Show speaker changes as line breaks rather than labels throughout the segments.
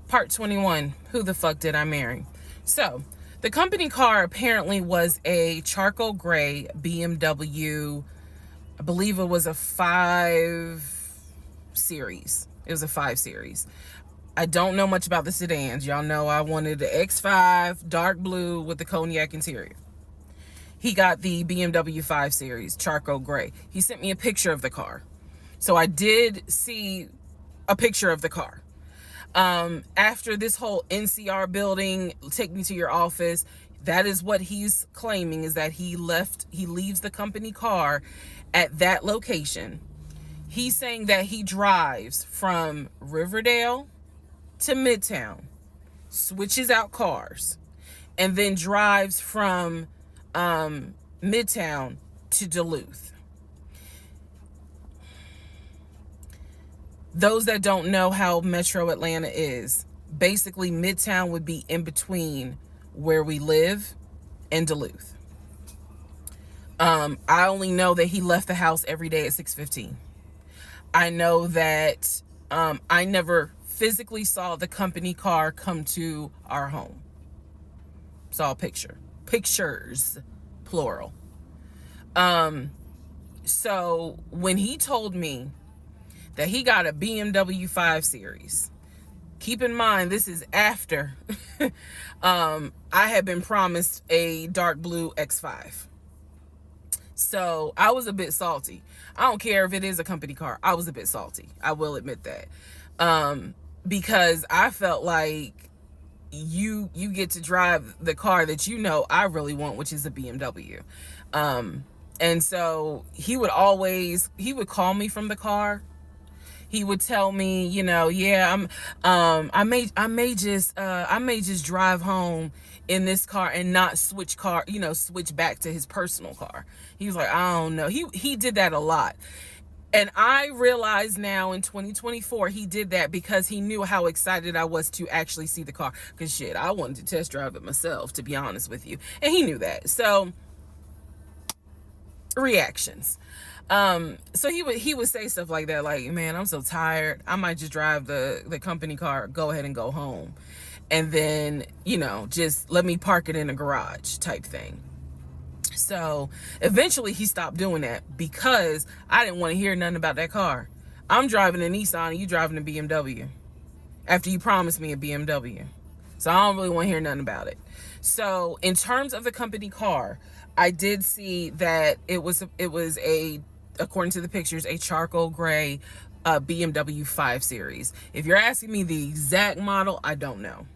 Part 21, who the fuck did I marry? So, the company car apparently was a charcoal gray BMW. I believe it was a 5 Series. It was a 5 Series. I don't know much about the sedans. Y'all know I wanted the X5, dark blue with the cognac interior. He got the BMW 5 Series, charcoal gray. He sent me a picture of the car. So I did see a picture of the car. After this whole NCR building, take me to your office, that is what he's claiming, is that he leaves the company car at that location. He's saying that he drives from Riverdale to Midtown, switches out cars, and then drives from Midtown to Duluth. Those that don't know how Metro Atlanta is, basically Midtown would be in between where we live and Duluth. I only know that he left the house every day at 6:15. I know that I never physically saw the company car come to our home. Saw a pictures, plural. So when he told me that he got a BMW 5 Series, keep in mind, this is after I had been promised a dark blue X5. So I was a bit salty. I don't care if it is a company car. I was a bit salty. I will admit that. Because I felt like you get to drive the car that you know I really want, which is a BMW. And so he would call me from the car. He would tell me, yeah, I may just drive home in this car and not switch back to his personal car. He was like, I don't know. He did that a lot. And I realize now in 2024, he did that because he knew how excited I was to actually see the car. Because shit, I wanted to test drive it myself, to be honest with you. And he knew that. So, reactions. So he would say stuff like that, like, man, I'm so tired. I might just drive the company car, go ahead and go home. And then, just let me park it in a garage type thing. So eventually he stopped doing that because I didn't want to hear nothing about that car. I'm driving a Nissan and you driving a BMW after you promised me a BMW. So I don't really want to hear nothing about it. So in terms of the company car, I did see that it was according to the pictures, a charcoal gray BMW 5 Series. If you're asking me the exact model, I don't know.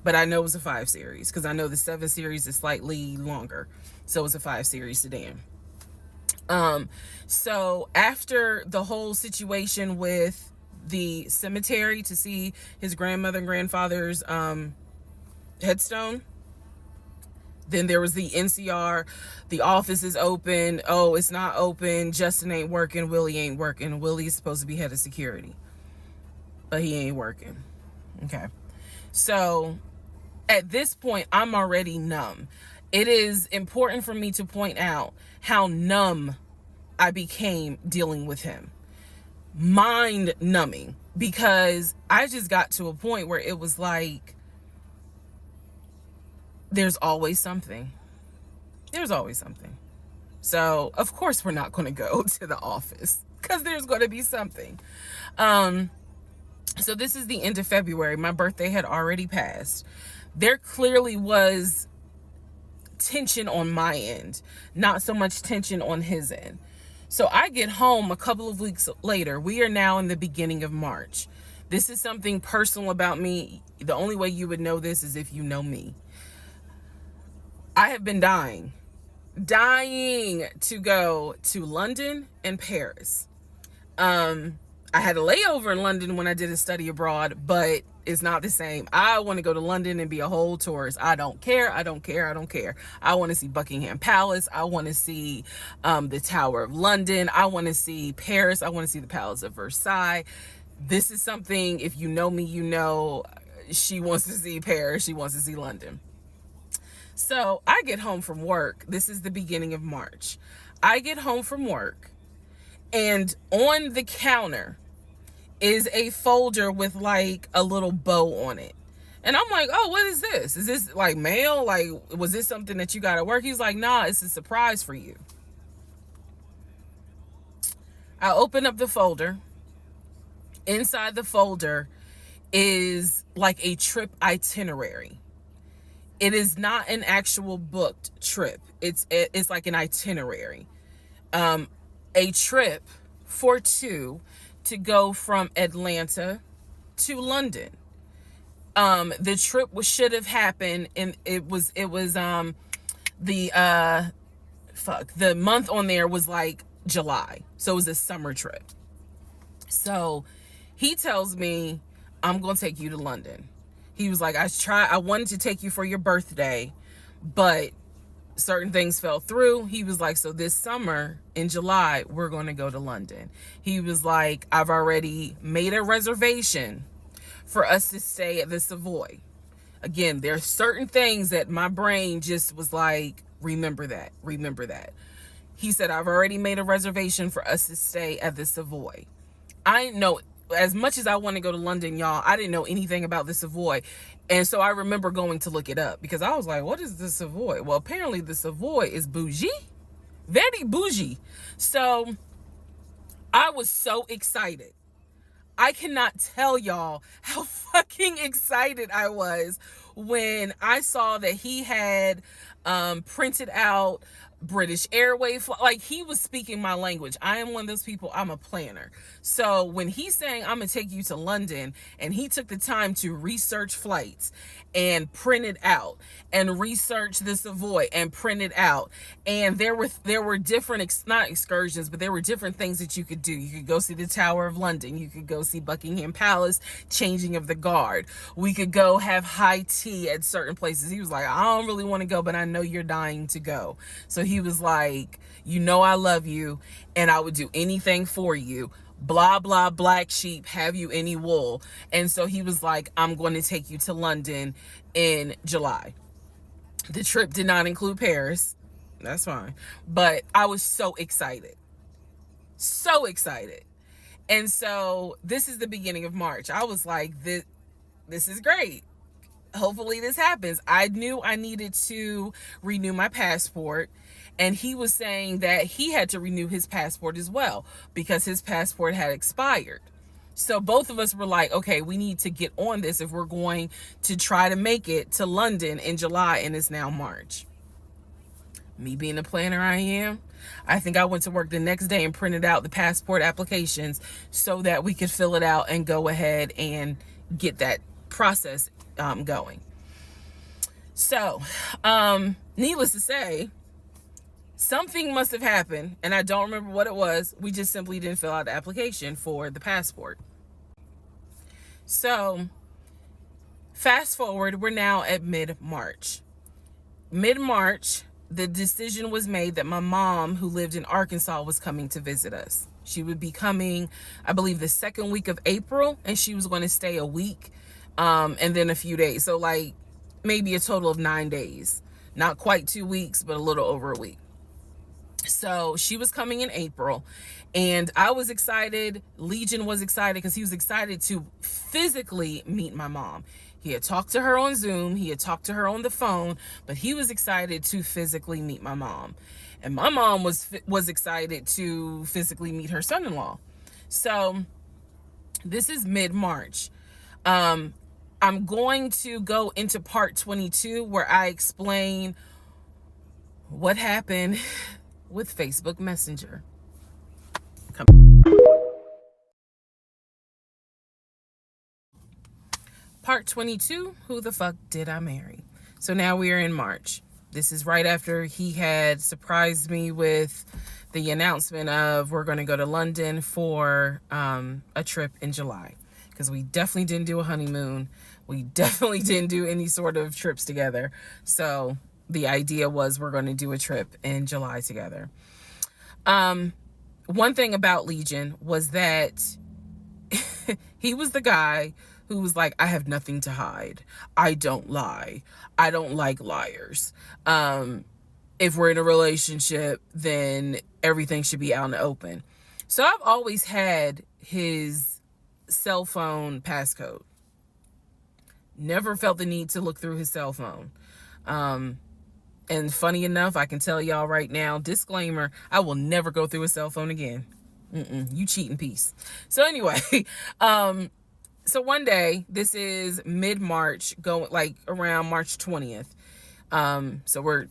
But I know it was a 5 Series because I know the 7 Series is slightly longer. So it's a 5 Series sedan. So after the whole situation with the cemetery to see his grandmother and grandfather's headstone, then there was the NCR, the office is open. Oh, it's not open. Justin ain't working. Willie ain't working. Willie is supposed to be head of security, but he ain't working. Okay. So at this point, I'm already numb. It is important for me to point out how numb I became dealing with him. Mind numbing, because I just got to a point where it was like, there's always something. There's always something. So, of course, we're not going to go to the office because there's going to be something. So this is the end of February. My birthday had already passed. There clearly was tension on my end, not so much tension on his end. So I get home a couple of weeks later. We are now in the beginning of March. This is something personal about me. The only way you would know this is if you know me. I have been dying to go to London and Paris. I had a layover in London when I did a study abroad, but it's not the same. I want to go to London and be a whole tourist. I don't care. I want to see Buckingham Palace. I want to see the Tower of London. I want to see Paris. I want to see the Palace of Versailles. This is something, if you know me, you know she wants to see Paris. She wants to see London. So I get home from work. This is the beginning of March. I get home from work, and on the counter is a folder with like a little bow on it. And I'm like, oh, what is this? Is this like mail? Like, was this something that you got at work? He's like, nah, it's a surprise for you. I open up the folder. Inside the folder is like a trip itinerary. It is not an actual booked trip. It's like an itinerary. A trip for two to go from Atlanta to London. The trip should have happened, and the the month on there was like July, so it was a summer trip. So he tells me, I'm gonna take you to London. He was like, I wanted to take you for your birthday, but certain things fell through. He was like, so this summer in July, we're going to go to London. He was like, I've already made a reservation for us to stay at the Savoy. Again, there's certain things that my brain just was like, remember that. He said, I've already made a reservation for us to stay at the Savoy. I didn't know, as much as I want to go to London, y'all, I didn't know anything about the Savoy. And so I remember going to look it up because I was like, what is the Savoy? Well, apparently the Savoy is bougie, very bougie. So I was so excited. I cannot tell y'all how fucking excited I was when I saw that he had printed out British Airways. Like, he was speaking my language. I am one of those people, I'm a planner. So when he's saying, I'm gonna take you to London, and he took the time to research flights and print it out and research the Savoy and print it out, and there were different not excursions, but there were different things that you could do. You could go see the Tower of London, you could go see Buckingham Palace, changing of the guard, we could go have high tea at certain places. He was like, I don't really want to go, but I know you're dying to go. So he was like, you know I love you and I would do anything for you, blah blah, black sheep, have you any wool? And so he was like, I'm going to take you to London in July. The trip did not include Paris, that's fine, but I was so excited, and so this is the beginning of March. I was like, this is great, hopefully this happens. I knew I needed to renew my passport, and he was saying that he had to renew his passport as well because his passport had expired. So both of us were like, okay, we need to get on this if we're going to try to make it to London in July, and it's now March. Me being the planner I am, I think I went to work the next day and printed out the passport applications so that we could fill it out and go ahead and get that process going. So, needless to say, something must have happened, and I don't remember what it was. We just simply didn't fill out the application for the passport. So, fast forward, we're now at mid-March. Mid-March, the decision was made that my mom, who lived in Arkansas, was coming to visit us. She would be coming, I believe, the second week of April, and she was going to stay a week, and then a few days. So, like, maybe a total of 9 days. Not quite 2 weeks, but a little over a week. So she was coming in April, and I was excited. Legion was excited because he was excited to physically meet my mom. He had talked to her on Zoom, he had talked to her on the phone, but he was excited to physically meet my mom. And my mom was excited to physically meet her son-in-law. So this is mid-March. I'm going to go into part 22 where I explain what happened with Facebook Messenger. Part 22, who the fuck did I marry? So now we are in March. This is right after he had surprised me with the announcement of we're going to go to London for a trip in July. Because we definitely didn't do a honeymoon. We definitely didn't do any sort of trips together. So the idea was we're going to do a trip in July together. One thing about Legion was that he was the guy who was like, I have nothing to hide. I don't lie. I don't like liars. If we're in a relationship, then everything should be out in the open. So I've always had his cell phone passcode. Never felt the need to look through his cell phone. And funny enough, I can tell y'all right now, disclaimer, I will never go through a cell phone again. You cheating piece. So anyway, so one day, this is mid-March, going like around March 20th. So we're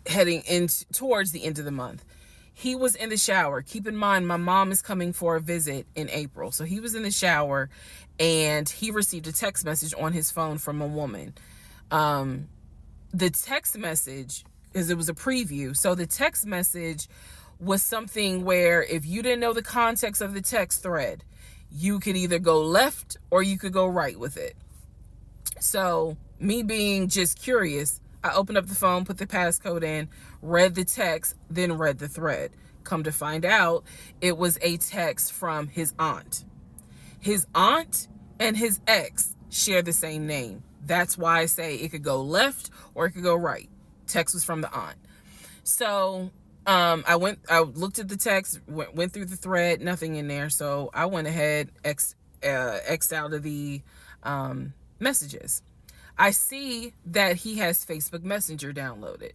heading in towards the end of the month. He was in the shower. Keep in mind, my mom is coming for a visit in April. So he was in the shower and he received a text message on his phone from a woman. The text message, because it was a preview, so the text message was something where if you didn't know the context of the text thread, you could either go left or you could go right with it. So me being just curious, I opened up the phone, put the passcode in, read the text, then read the thread. Come to find out, it was a text from his aunt. His aunt and his ex share the same name. That's why I say it could go left or it could go right. Text was from the aunt. So I looked at the text, went through the thread, nothing in there. So I went ahead, X'd out of the messages. I see that he has Facebook Messenger downloaded.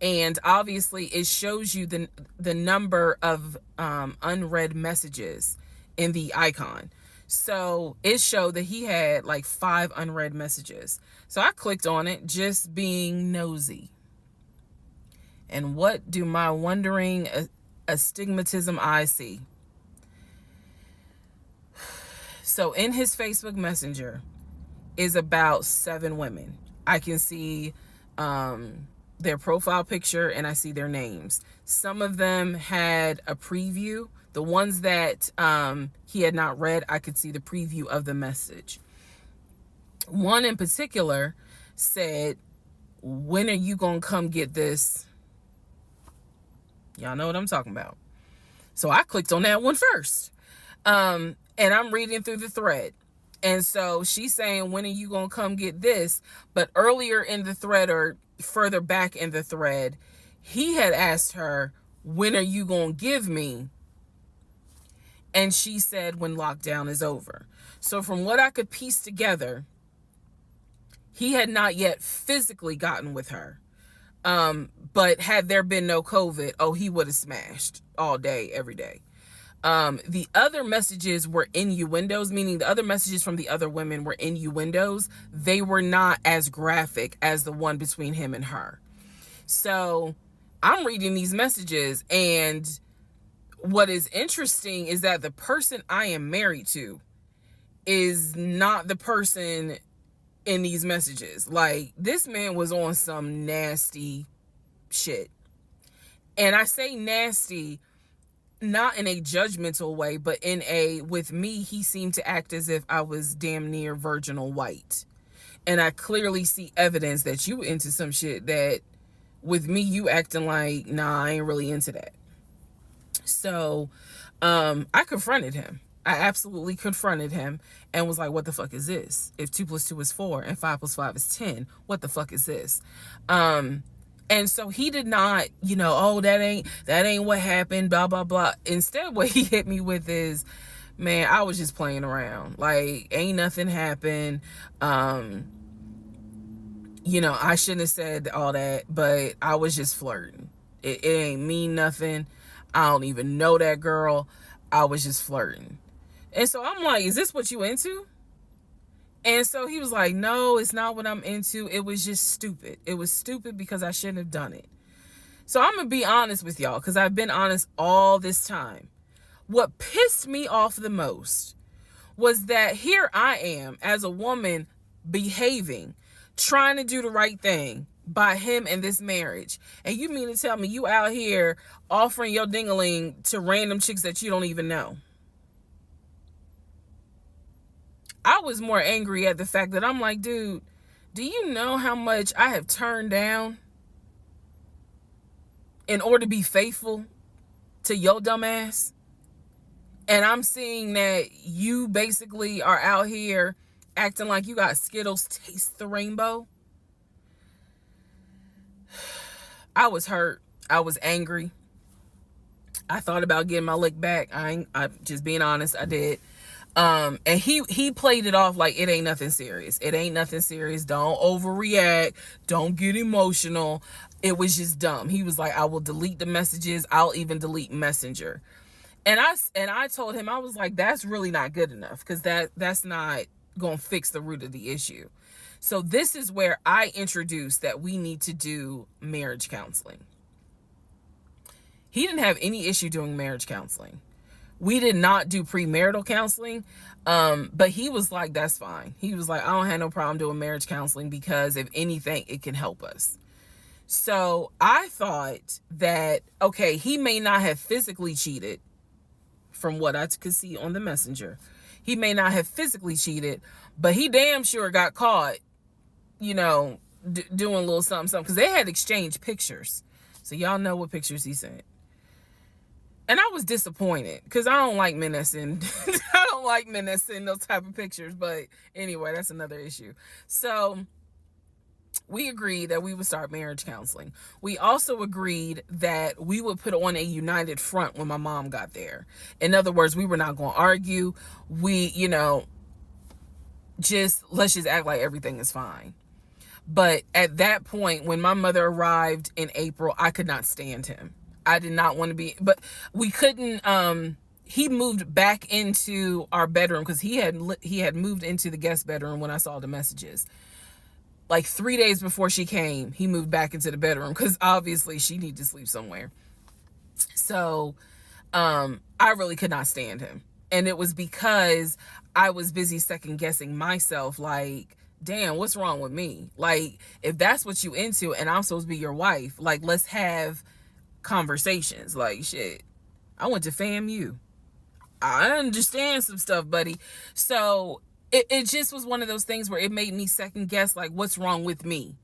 And obviously it shows you the number of unread messages in the icon. So it showed that he had like 5 unread messages. So I clicked on it, just being nosy. And what do my wondering astigmatism eyes see? So in his Facebook Messenger is about 7 women. I can see their profile picture and I see their names. Some of them had a preview. The ones that he had not read, I could see the preview of the message. One in particular said, "When are you gonna come get this?" Y'all know what I'm talking about. So I clicked on that one first. And I'm reading through the thread. And so she's saying, "When are you gonna come get this?" But earlier in the thread, or further back in the thread, he had asked her, "When are you gonna give me?" And she said, "When lockdown is over." So from what I could piece together, he had not yet physically gotten with her. But had there been no COVID, oh, he would have smashed all day, every day. The other messages were innuendos, meaning the other messages from the other women were innuendos. They were not as graphic as the one between him and her. So I'm reading these messages, and what is interesting is that the person I am married to is not the person in these messages. Like, this man was on some nasty shit. And I say nasty not in a judgmental way, but in a, with me, he seemed to act as if I was damn near virginal white. And I clearly see evidence that you into some shit that with me, you acting like, nah, I ain't really into that. So I confronted him. I absolutely confronted him and was like, what the fuck is this? If 2 + 2 is 4 and 5 + 5 is 10, what the fuck is this? And so he did not, oh, that ain't what happened, blah, blah, blah. Instead, what he hit me with is, man, I was just playing around. Like, ain't nothing happened. I shouldn't have said all that, but I was just flirting. It ain't mean nothing. I don't even know that girl. I was just flirting. And so I'm like, is this what you into? And so he was like, no, it's not what I'm into. It was just stupid. It was stupid because I shouldn't have done it. So I'm going to be honest with y'all, because I've been honest all this time. What pissed me off the most was that here I am as a woman behaving, trying to do the right thing by him and this marriage. And you mean to tell me you out here offering your ding-a-ling to random chicks that you don't even know? I was more angry at the fact that I'm like, dude, do you know how much I have turned down in order to be faithful to your dumb ass? And I'm seeing that you basically are out here acting like you got Skittles taste the rainbow. I was hurt. I was angry. I thought about getting my lick back. I'm just being honest. I did. And he played it off like it ain't nothing serious. It ain't nothing serious. Don't overreact. Don't get emotional. It was just dumb. He was like, I will delete the messages. I'll even delete Messenger. And I told him, I was like, that's really not good enough, because that's not gonna fix the root of the issue. So this is where I introduced that we need to do marriage counseling. He didn't have any issue doing marriage counseling. We did not do premarital counseling, but he was like, that's fine. He was like, I don't have no problem doing marriage counseling, because if anything, it can help us. So I thought that, okay, he may not have physically cheated from what I could see on the messenger. He may not have physically cheated, but he damn sure got caught, doing a little something, because they had exchanged pictures. So y'all know what pictures he sent. And I was disappointed, because I don't like men that send I don't like men that send those type of pictures. But anyway, that's another issue. So we agreed that we would start marriage counseling. We also agreed that we would put on a united front when my mom got there. In other words, we were not going to argue. We, let's just act like everything is fine. But at that point, when my mother arrived in April, I could not stand him. I did not want to be, but we couldn't, he moved back into our bedroom, because he had moved into the guest bedroom when I saw the messages. Like 3 days before she came, he moved back into the bedroom, because obviously she needed to sleep somewhere. So I really could not stand him. And it was because I was busy second guessing myself, like, damn, what's wrong with me? Like, if that's what you into and I'm supposed to be your wife, like, let's have conversations. Like, shit, I went to FAMU. I understand some stuff, buddy. So it just was one of those things where it made me second guess, like, what's wrong with me?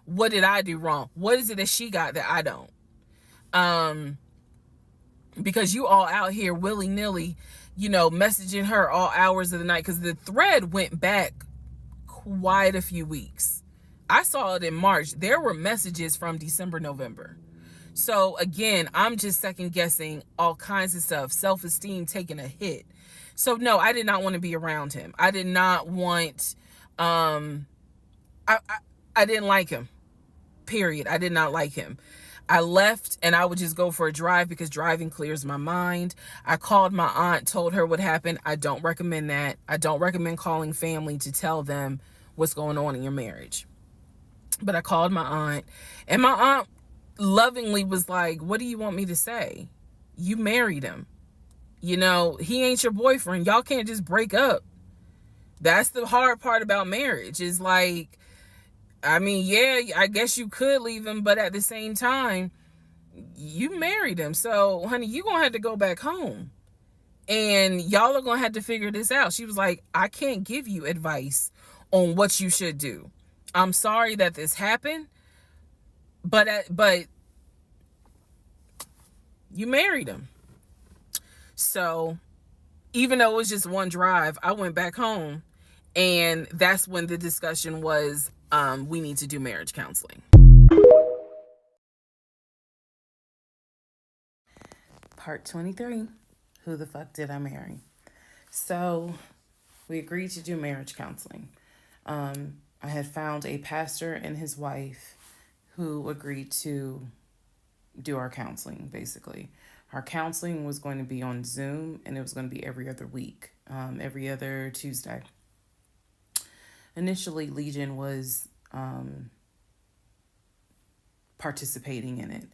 What did I do wrong? What is it that she got that I don't? Because you all out here willy-nilly, messaging her all hours of the night, because the thread went back quite a few weeks. I saw it in March. There were messages from December, November. So again, I'm just second guessing all kinds of stuff, self-esteem taking a hit. So no, I did not want to be around him. I did not want, I didn't like him, period. I did not like him. I left, and I would just go for a drive, because driving clears my mind. I called my aunt, told her what happened. I don't recommend that. I don't recommend calling family to tell them what's going on in your marriage. But I called my aunt, and my aunt lovingly was like, what do you want me to say? You married him. He ain't your boyfriend. Y'all can't just break up. That's the hard part about marriage, is like, I mean, yeah, I guess you could leave him, but at the same time, you married him. So, honey, you're going to have to go back home. And y'all are going to have to figure this out. She was like, I can't give you advice on what you should do. I'm sorry that this happened, but you married him. So even though it was just one drive, I went back home, and that's when the discussion was, we need to do marriage counseling. Part 23, who the fuck did I marry? So we agreed to do marriage counseling. I had found a pastor and his wife who agreed to do our counseling, basically. Our counseling was going to be on Zoom, and it was going to be every other week, every other Tuesday. Initially, Legion was participating in it.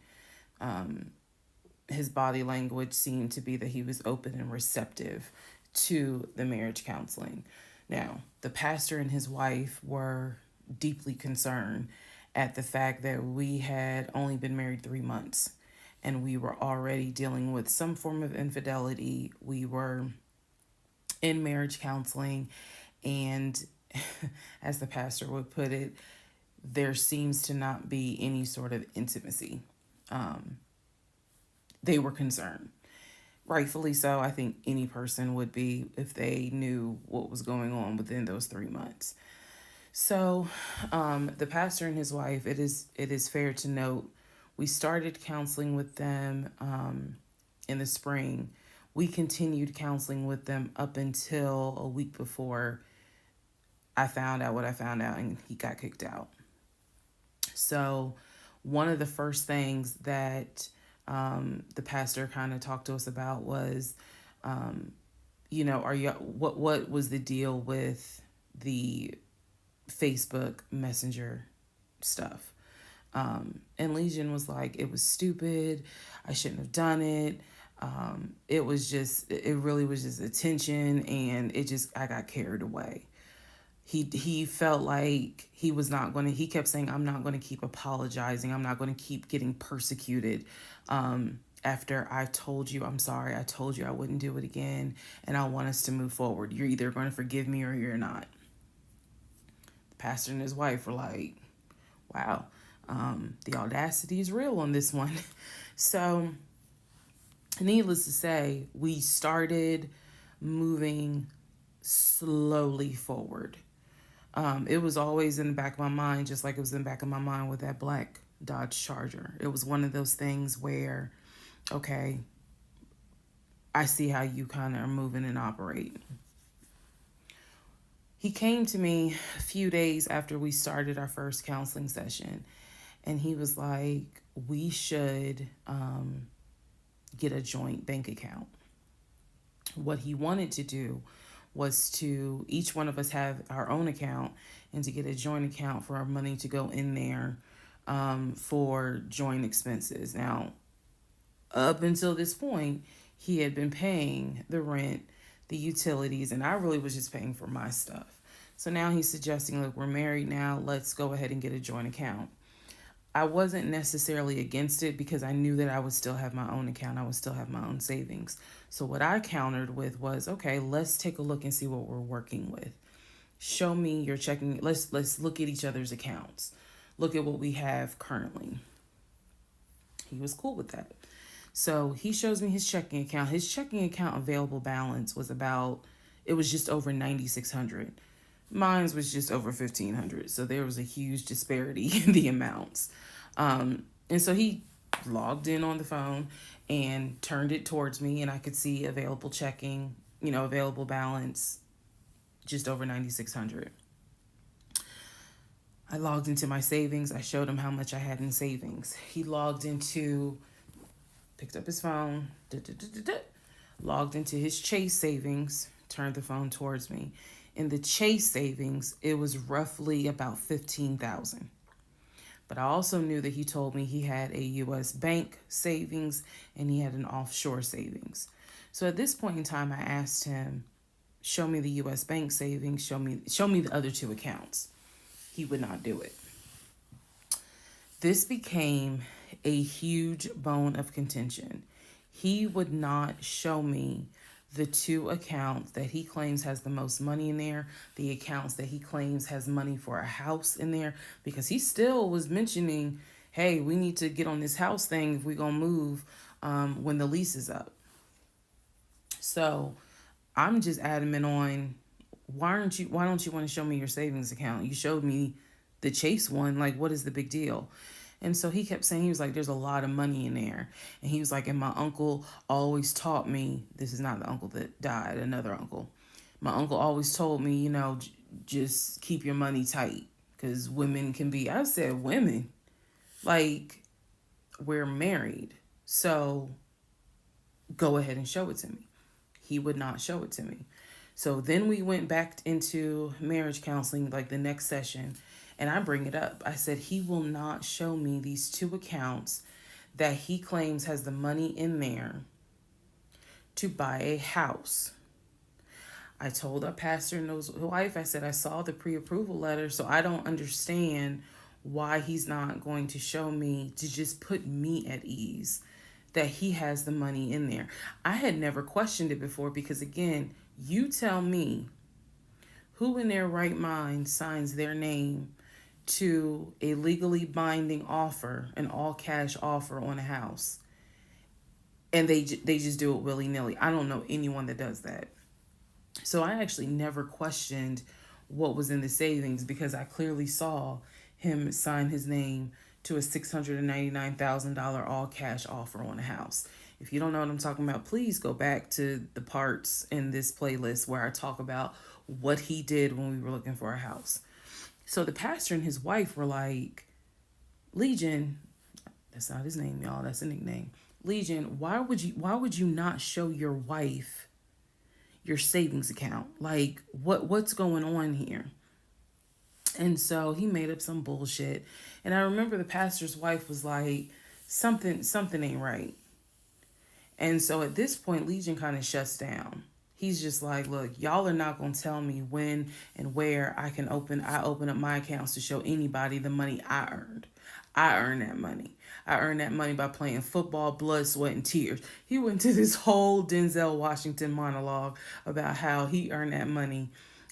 His body language seemed to be that he was open and receptive to the marriage counseling. Now, the pastor and his wife were deeply concerned at the fact that we had only been married 3 months, and we were already dealing with some form of infidelity. We were in marriage counseling, and as the pastor would put it, there seems to not be any sort of intimacy. They were concerned. Rightfully so. I think any person would be if they knew what was going on within those 3 months. So the pastor and his wife, it is fair to note, we started counseling with them in the spring. We continued counseling with them up until a week before I found out what I found out, and he got kicked out. So, one of the first things that the pastor kind of talked to us about was, are you what was the deal with the Facebook Messenger stuff? And Legion was like, it was stupid. I shouldn't have done it. It really was just attention, and I got carried away. He felt like he was not going to, he kept saying, I'm not going to keep apologizing. I'm not going to keep getting persecuted. After I told you, I'm sorry, I told you I wouldn't do it again, and I want us to move forward. You're either going to forgive me or you're not. The pastor and his wife were like, wow, the audacity is real on this one. So, needless to say, we started moving slowly forward. It was always in the back of my mind, just like it was in the back of my mind with that black Dodge Charger. It was one of those things where, okay, I see how you kind of are moving and operating. He came to me a few days after we started our first counseling session, and he was like, we should get a joint bank account. What he wanted to do was to each one of us have our own account, and to get a joint account for our money to go in there for joint expenses. Now, up until this point, he had been paying the rent, the utilities, and I really was just paying for my stuff. So now he's suggesting, look, we're married now, let's go ahead and get a joint account. I wasn't necessarily against it because I knew that I would still have my own account. I would still have my own savings. So what I countered with was, okay, let's take a look and see what we're working with. Show me your checking. Let's look at each other's accounts. Look at what we have currently. He was cool with that. So he shows me his checking account. His checking account available balance was it was just over $9,600. Mine was just over $1,500. So there was a huge disparity in the amounts. And so he logged in on the phone and turned it towards me, and I could see available checking, available balance, just over $9,600. I logged into my savings. I showed him how much I had in savings. He picked up his phone, logged into his Chase savings, turned the phone towards me. In the Chase savings, it was roughly about $15,000. But I also knew that he told me he had a U.S. bank savings and he had an offshore savings. So at this point in time, I asked him, show me the U.S. bank savings, show me the other two accounts. He would not do it. This became a huge bone of contention. He would not show me the two accounts that he claims has the most money in there, the accounts that he claims has money for a house in there, because he still was mentioning, hey, we need to get on this house thing if we're going to move when the lease is up. So I'm just adamant on, why don't you want to show me your savings account? You showed me the Chase one. Like, what is the big deal? And so he kept saying, he was like, there's a lot of money in there. And he was like, and my uncle always taught me, this is not the uncle that died, another uncle. My uncle always told me, just keep your money tight, because women can be, I said, women? Like, we're married. So go ahead and show it to me. He would not show it to me. So then we went back into marriage counseling, like the next session. And I bring it up. I said, he will not show me these two accounts that he claims has the money in there to buy a house. I told our pastor and his wife, I said, I saw the pre-approval letter, so I don't understand why he's not going to show me, to just put me at ease that he has the money in there. I had never questioned it before because, again, you tell me who in their right mind signs their name to a legally binding offer, an all-cash offer on a house, and they just do it willy-nilly. I don't know anyone that does that. So I actually never questioned what was in the savings because I clearly saw him sign his name to a $699,000 all-cash offer on a house. If you don't know what I'm talking about, please go back to the parts in this playlist where I talk about what he did when we were looking for a house. So the pastor and his wife were like, Legion, that's not his name, y'all, that's a nickname. Legion, why would you not show your wife your savings account? Like, what's going on here? And so he made up some bullshit. And I remember the pastor's wife was like, something ain't right. And so at this point, Legion kind of shuts down. He's just like, look, y'all are not gonna tell me when and where I open up my accounts to show anybody the money I earned. I earned that money. I earned that money by playing football, blood, sweat, and tears. He went to this whole Denzel Washington monologue about how he earned that money,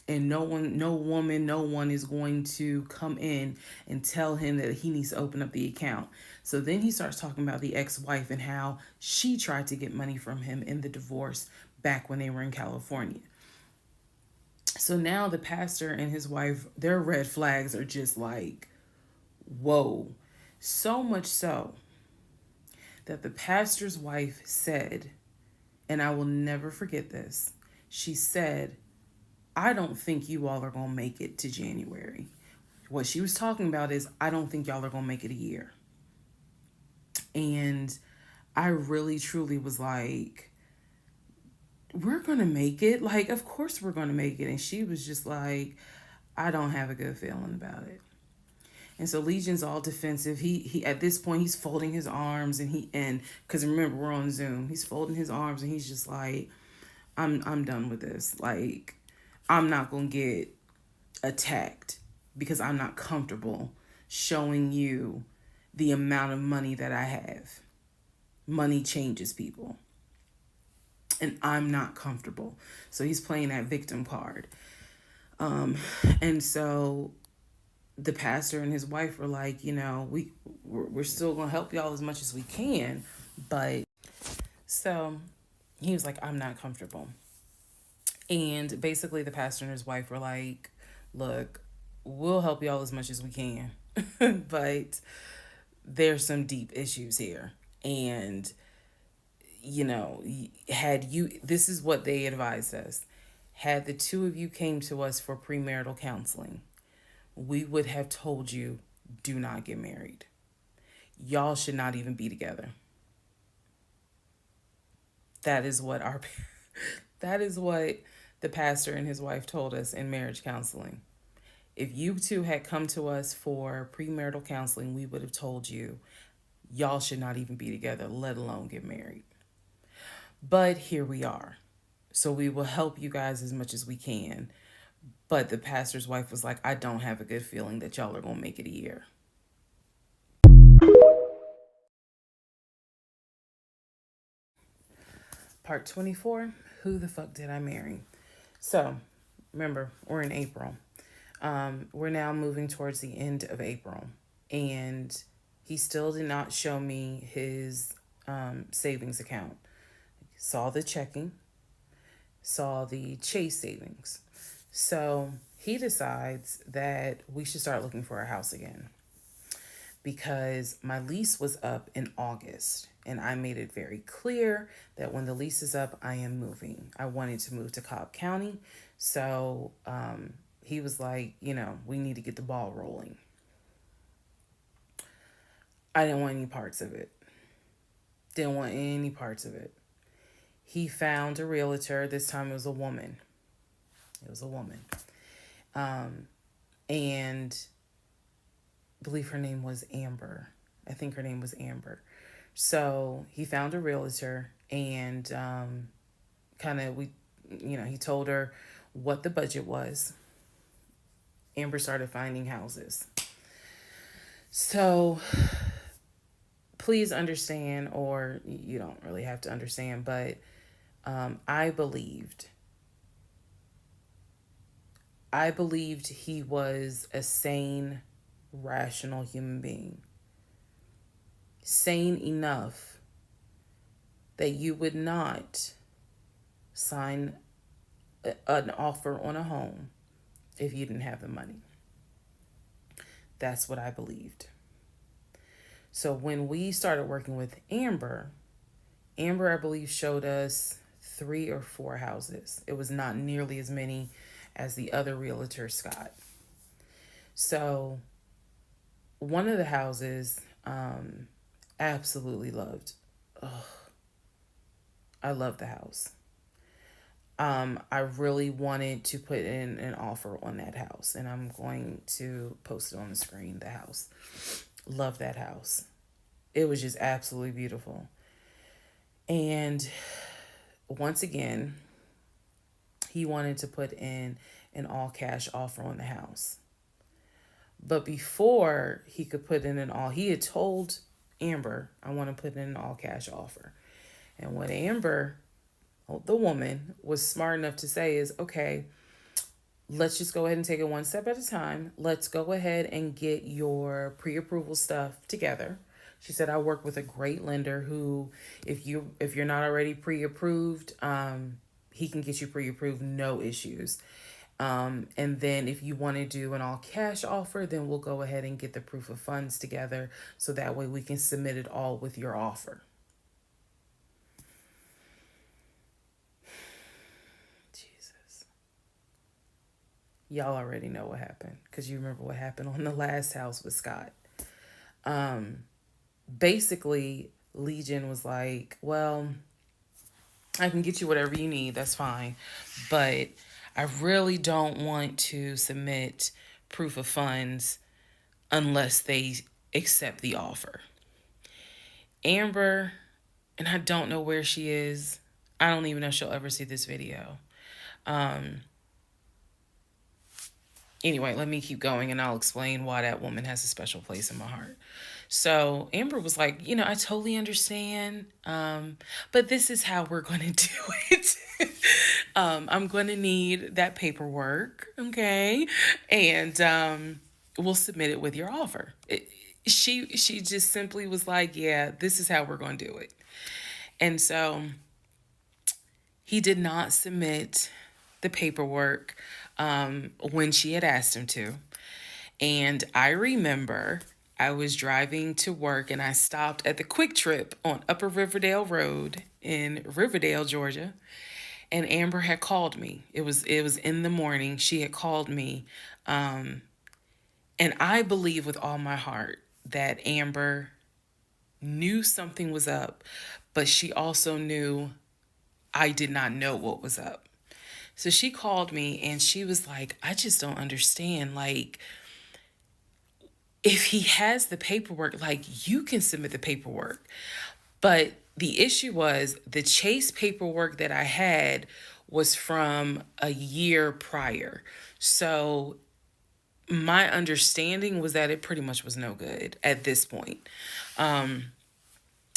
and no one, no woman, no one is going to come in and tell him that he needs to open up the account. So then he starts talking about the ex-wife and how she tried to get money from him in the divorce back when they were in California. So now the pastor and his wife, their red flags are just like, whoa. So much so that the pastor's wife said, and I will never forget this, she said, I don't think you all are going to make it to January. What she was talking about is, I don't think y'all are going to make it a year. And I really, truly was like, we're going to make it. Like, of course we're going to make it. And she was just like, I don't have a good feeling about it. And so Legion's all defensive. He at this point, he's folding his arms and because remember, we're on Zoom. He's folding his arms and he's just like, I'm done with this. Like, I'm not going to get attacked because I'm not comfortable showing you the amount of money that I have. Money changes people. And I'm not comfortable. So he's playing that victim card. And so the pastor and his wife were like, we're still going to help y'all as much as we can. But so he was like, I'm not comfortable. And basically the pastor and his wife were like, look, we'll help y'all as much as we can. But there's some deep issues here. And, this is what they advised us. Had the two of you came to us for premarital counseling, we would have told you, do not get married. Y'all should not even be together. That is what the pastor and his wife told us in marriage counseling. If you two had come to us for premarital counseling, we would have told you, y'all should not even be together, let alone get married. But here we are. So we will help you guys as much as we can. But the pastor's wife was like, I don't have a good feeling that y'all are going to make it a year. Part 24, who the fuck did I marry? So, remember, we're in April. We're now moving towards the end of April. And he still did not show me his savings account. Saw the checking, saw the Chase savings. So he decides that we should start looking for a house again because my lease was up in August and I made it very clear that when the lease is up, I am moving. I wanted to move to Cobb County. So he was like, we need to get the ball rolling. I didn't want any parts of it. Didn't want any parts of it. He found a realtor. This time it was a woman. And I believe her name was Amber. I think her name was Amber. So he found a realtor and he told her what the budget was. Amber started finding houses. So please understand, or you don't really have to understand, but I believed he was a sane, rational human being. Sane enough that you would not sign an offer on a home if you didn't have the money. That's what I believed. So when we started working with Amber Amber, I believe, showed us 3 or 4 houses. It was not nearly as many as the other realtor, Scott. So one of the houses, absolutely loved. Ugh, I love the house. I really wanted to put in an offer on that house, and I'm going to post it on the screen. The house, love that house. It was just absolutely beautiful. And once again, he wanted to put in an all cash offer on the house. But before he could put in an all, he had told Amber, I want to put in an all cash offer. And what Amber, the woman, was smart enough to say is, okay, let's just go ahead and take it one step at a time. Let's go ahead and get your pre-approval stuff together. She said, I work with a great lender who, if you're not already pre-approved, he can get you pre-approved, no issues. And then if you want to do an all cash offer, then we'll go ahead and get the proof of funds together so that way we can submit it all with your offer. Jesus. Y'all already know what happened because you remember what happened on the last house with Scott. Basically, Legion was like, well, I can get you whatever you need. That's fine. But I really don't want to submit proof of funds unless they accept the offer. Amber, and I don't know where she is. I don't even know if she'll ever see this video. Anyway, let me keep going and I'll explain why that woman has a special place in my heart. So Amber was like, I totally understand, but this is how we're going to do it. I'm going to need that paperwork, okay? And we'll submit it with your offer. She just simply was like, yeah, this is how we're going to do it. And so he did not submit the paperwork when she had asked him to. And I remember I was driving to work and I stopped at the Quick Trip on Upper Riverdale Road in Riverdale, Georgia. And Amber had called me. It was in the morning. She had called me. And I believe with all my heart that Amber knew something was up, but she also knew I did not know what was up. So she called me and she was like, I just don't understand. Like, if he has the paperwork, like, you can submit the paperwork. But the issue was the Chase paperwork that I had was from a year prior. So my understanding was that it pretty much was no good at this point.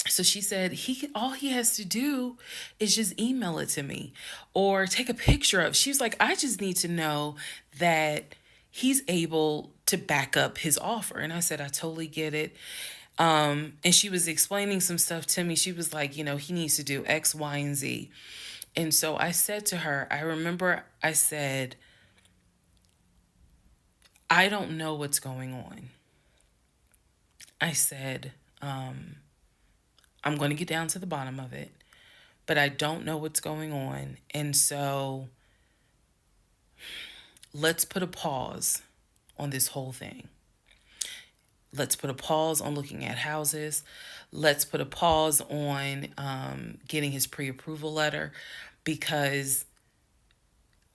So she said all he has to do is just email it to me or take a picture of. She was like, I just need to know that he's able to back up his offer. And I said, I totally get it. And she was explaining some stuff to me. She was like, he needs to do X, Y, and Z. And so I said to her, I remember I said, I don't know what's going on. I said, I'm going to get down to the bottom of it, but I don't know what's going on. And so let's put a pause on this whole thing. Let's put a pause on looking at houses. Let's put a pause on getting his pre-approval letter because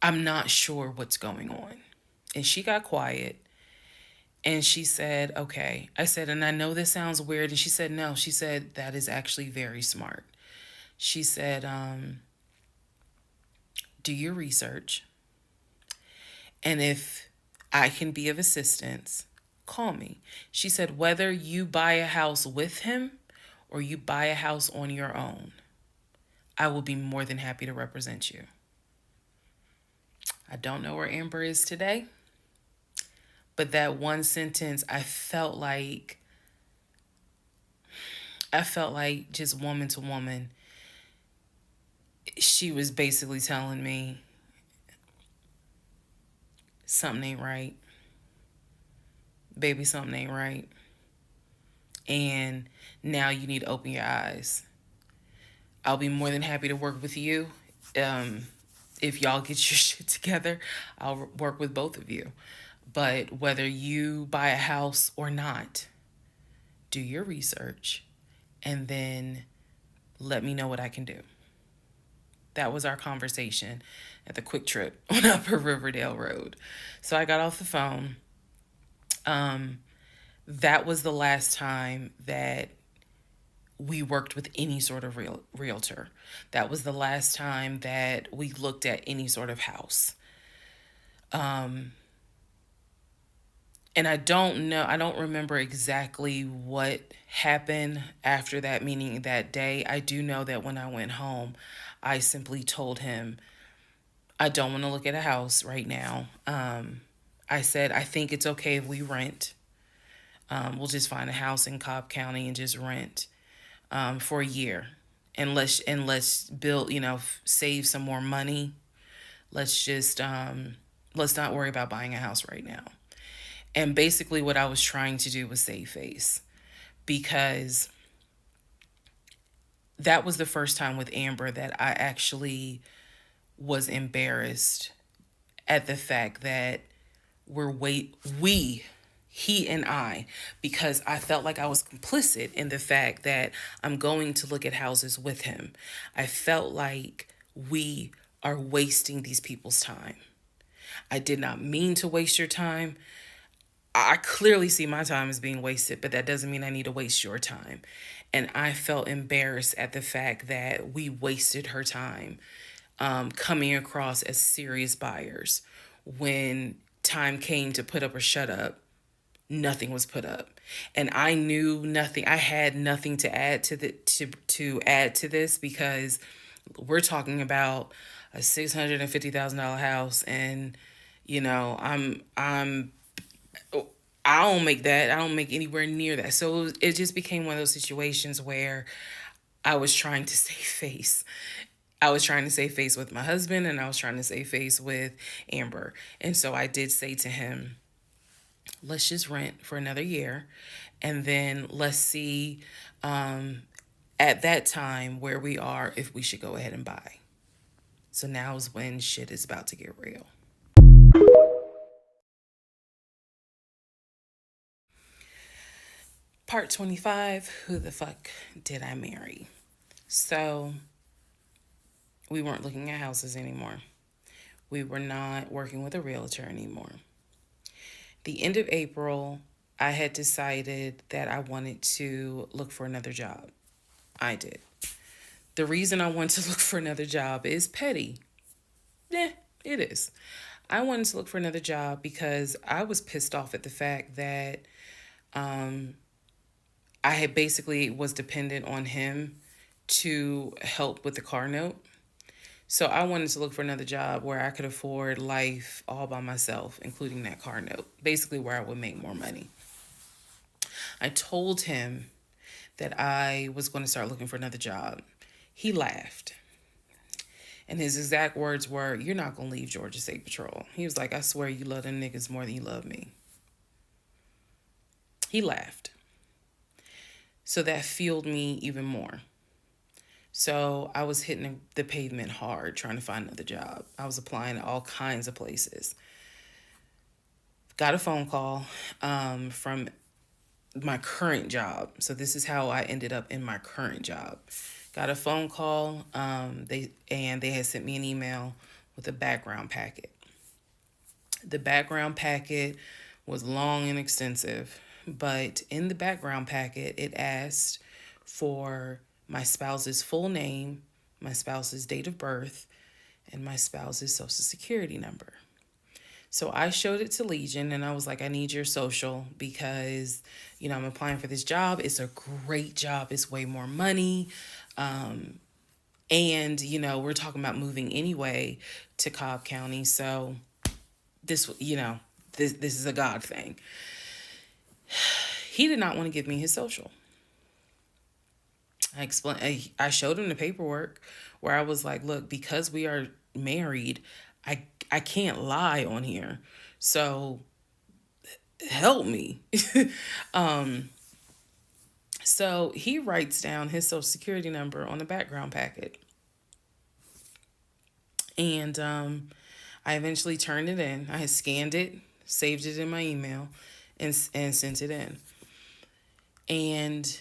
I'm not sure what's going on. And she got quiet and she said, okay. I said, and I know this sounds weird. And she said, no. She said, that is actually very smart. She said, do your research. And if I can be of assistance, call me. She said, whether you buy a house with him or you buy a house on your own, I will be more than happy to represent you. I don't know where Amber is today, but that one sentence, I felt like just woman to woman, she was basically telling me something ain't right. Baby, something ain't right. And now you need to open your eyes. I'll be more than happy to work with you. Um, if y'all get your shit together, I'll work with both of you. But whether you buy a house or not, do your research and then let me know what I can do. That was our conversation at the Quick Trip on Upper Riverdale Road. So I got off the phone. Um, that was the last time that we worked with any sort of realtor. That was the last time that we looked at any sort of house. And I don't know, I don't remember exactly what happened after that, meaning that day. I do know that when I went home, I simply told him, I don't want to look at a house right now. I said, I think it's okay if we rent. We'll just find a house in Cobb County and just rent for a year. And let's build, save some more money. Let's just let's not worry about buying a house right now. And basically what I was trying to do was save face, because that was the first time with Amber that I actually was embarrassed at the fact that he and I, because I felt like I was complicit in the fact that I'm going to look at houses with him. I felt like we are wasting these people's time. I did not mean to waste your time. I clearly see my time as being wasted, but that doesn't mean I need to waste your time. And I felt embarrassed at the fact that we wasted her time coming across as serious buyers. When time came to put up or shut up, nothing was put up. And I knew nothing. I had nothing to add to add to this, because we're talking about a $650,000 house, and I don't make that. I don't make anywhere near that. So it just became one of those situations where I was trying to save face. I was trying to save face with my husband, and I was trying to save face with Amber. And so I did say to him, let's just rent for another year, and then let's see at that time where we are, if we should go ahead and buy. So now is when shit is about to get real. Part 25, who the fuck did I marry? So we weren't looking at houses anymore. We were not working with a realtor anymore. The end of April, I had decided that I wanted to look for another job. I did. The reason I wanted to look for another job is petty. Yeah, it is. I wanted to look for another job because I was pissed off at the fact that I had basically was dependent on him to help with the car note. So I wanted to look for another job where I could afford life all by myself, including that car note. Basically where I would make more money. I told him that I was going to start looking for another job. He laughed. And his exact words were, "You're not going to leave Georgia State Patrol." He was like, "I swear you love them niggas more than you love me." He laughed. So that fueled me even more. So I was hitting the pavement hard trying to find another job. I was applying to all kinds of places. Got a phone call from my current job. So this is how I ended up in my current job. Got a phone call. They had sent me an email with a background packet. The background packet was long and extensive, but in the background packet, it asked for my spouse's full name, my spouse's date of birth, and my spouse's social security number. So I showed it to Legion, and I was like, I need your social because, I'm applying for this job. It's a great job. It's way more money. And, we're talking about moving anyway to Cobb County. So this, this is a God thing. He did not want to give me his social. I showed him the paperwork where I was like, look, because we are married, I can't lie on here. So help me. So So he writes down his social security number on the background packet. And I eventually turned it in. I had scanned it, saved it in my email, and sent it in. And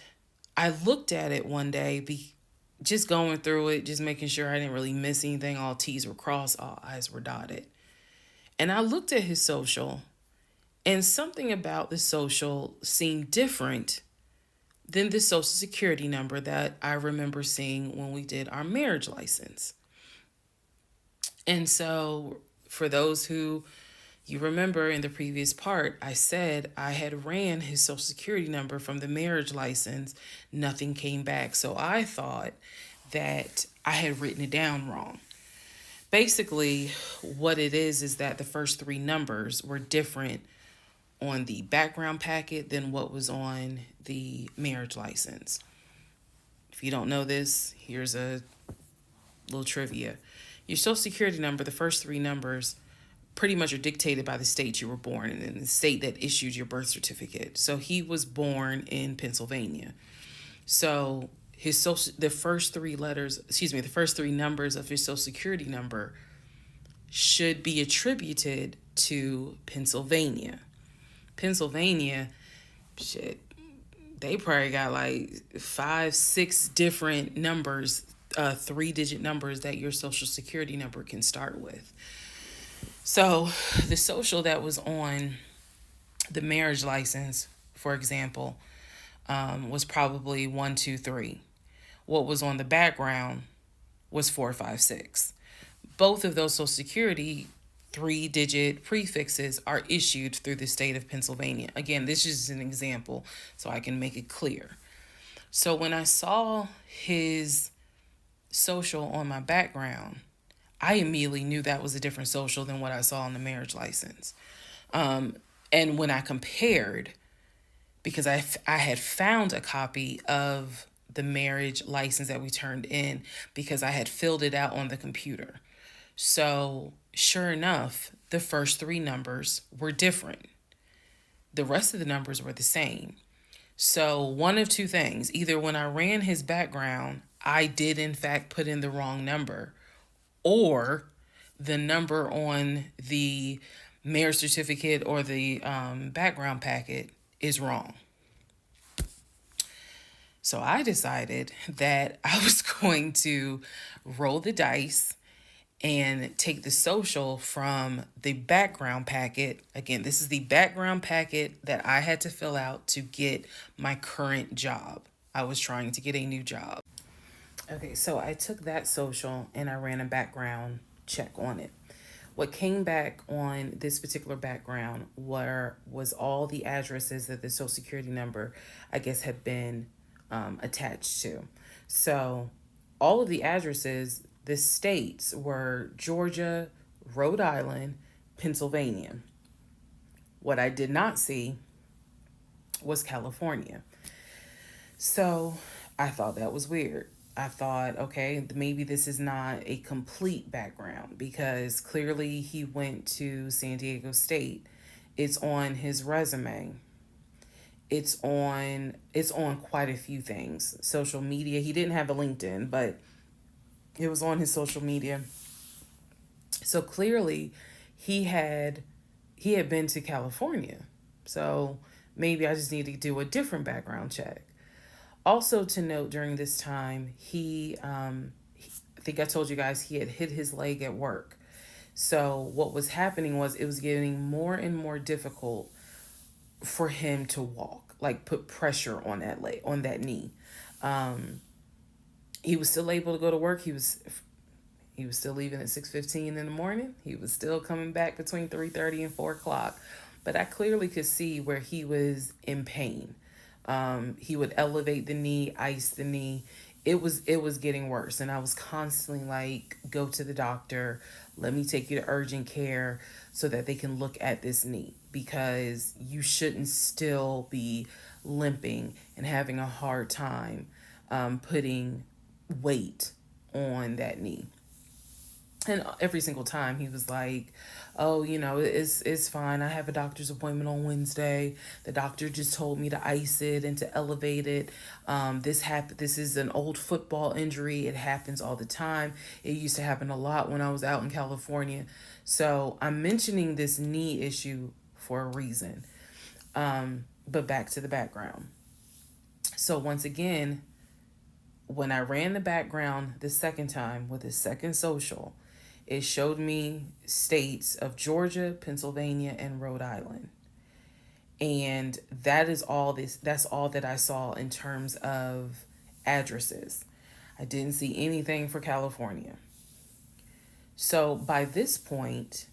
I looked at it one day, just going through it, just making sure I didn't really miss anything. All T's were crossed, all I's were dotted. And I looked at his social, and something about the social seemed different than the social security number that I remember seeing when we did our marriage license. And so, for those who you remember in the previous part, I said I had ran his social security number from the marriage license. Nothing came back. So I thought that I had written it down wrong. Basically, what it is that the first three numbers were different on the background packet than what was on the marriage license. If you don't know this, here's a little trivia. Your social security number, the first three numbers, pretty much are dictated by the state you were born in the state that issued your birth certificate. So he was born in Pennsylvania. So the first three numbers of his social security number should be attributed to Pennsylvania. Pennsylvania, shit, they probably got like 5, 6 different numbers, 3-digit numbers that your social security number can start with. So the social that was on the marriage license, for example, was probably 1, 2, 3. What was on the background was 4, 5, 6. Both of those social security 3-digit prefixes are issued through the state of Pennsylvania. Again, this is an example so I can make it clear. So when I saw his social on my background, I immediately knew that was a different social than what I saw on the marriage license. And when I compared, because I had found a copy of the marriage license that we turned in because I had filled it out on the computer. So sure enough, the first three numbers were different. The rest of the numbers were the same. So one of two things: either when I ran his background, I did in fact put in the wrong number, or the number on the marriage certificate or the background packet is wrong. So I decided that I was going to roll the dice and take the social from the background packet. Again, this is the background packet that I had to fill out to get my current job. I was trying to get a new job. Okay, so I took that social and I ran a background check on it. What came back on this particular background was all the addresses that the social security number, I guess, had been attached to. So all of the addresses, the states were Georgia, Rhode Island, Pennsylvania. What I did not see was California. So I thought that was weird. I thought, okay, maybe this is not a complete background because clearly he went to San Diego State. It's on his resume. It's on quite a few things. Social media. He didn't have a LinkedIn, but it was on his social media. So clearly he had been to California. So maybe I just need to do a different background check. Also to note, during this time, I think I told you guys he had hit his leg at work. So what was happening was it was getting more and more difficult for him to walk, like put pressure on that leg, on that knee. He was still able to go to work. He was still leaving at 6:15 in the morning. He was still coming back between 3:30 and 4 o'clock. But I clearly could see where he was in pain. He would elevate the knee, ice the knee. It was getting worse. And I was constantly like, go to the doctor. Let me take you to urgent care so that they can look at this knee, because you shouldn't still be limping and having a hard time putting weight on that knee. And every single time he was like, "Oh, it's fine. I have a doctor's appointment on Wednesday. The doctor just told me to ice it and to elevate it. This is an old football injury. It happens all the time. It used to happen a lot when I was out in California. So I'm mentioning this knee issue for a reason. But back to the background. So once again, when I ran the background the second time with the second social, it showed me states of Georgia, Pennsylvania, and Rhode Island. And that's all that I saw in terms of addresses. I didn't see anything for California. So by this point,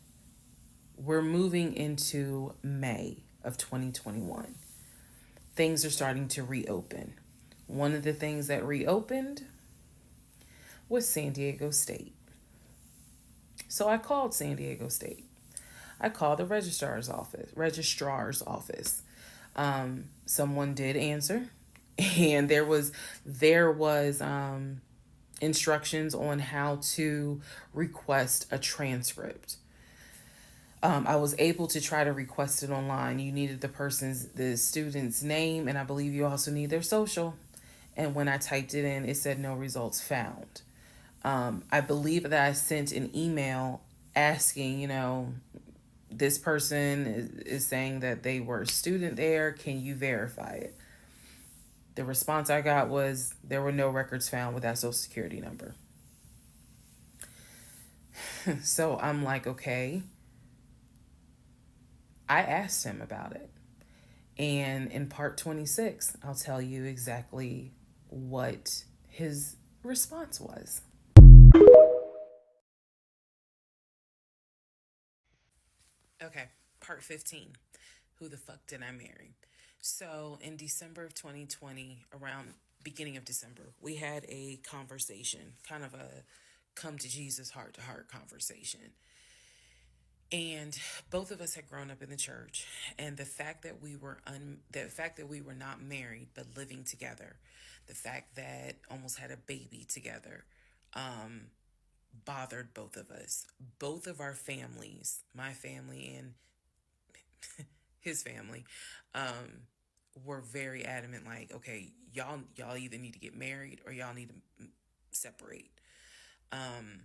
we're moving into May of 2021. Things are starting to reopen. One of the things that reopened was San Diego State. So I called San Diego State. I called the registrar's office. Someone did answer, and there was instructions on how to request a transcript. I was able to try to request it online. You needed the student's name, and I believe you also need their social. And when I typed it in, it said no results found. I believe that I sent an email asking, this person is saying that they were a student there. Can you verify it? The response I got was there were no records found with that social security number. So I'm like, okay. I asked him about it. And in part 26, I'll tell you exactly what his response was. Okay, part 15. Who the fuck did I marry? So in December of 2020, around beginning of December, we had a conversation, kind of a come to Jesus heart to heart conversation. And both of us had grown up in the church, and the fact that we were not married but living together, the fact that almost had a baby together, um, bothered both of us. Both of our families, my family and his family, um, were very adamant. Like, okay, y'all either need to get married or y'all need to separate. Um,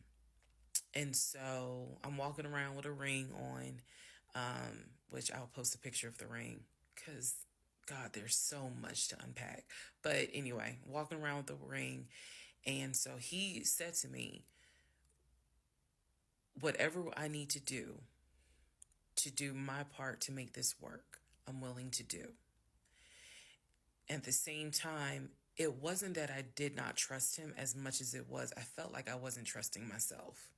And so I'm walking around with a ring on, which I'll post a picture of the ring because, God, there's so much to unpack. But anyway, walking around with the ring. And so he said to me, whatever I need to do my part to make this work, I'm willing to do. At the same time, it wasn't that I did not trust him as much as it was I felt like I wasn't trusting myself.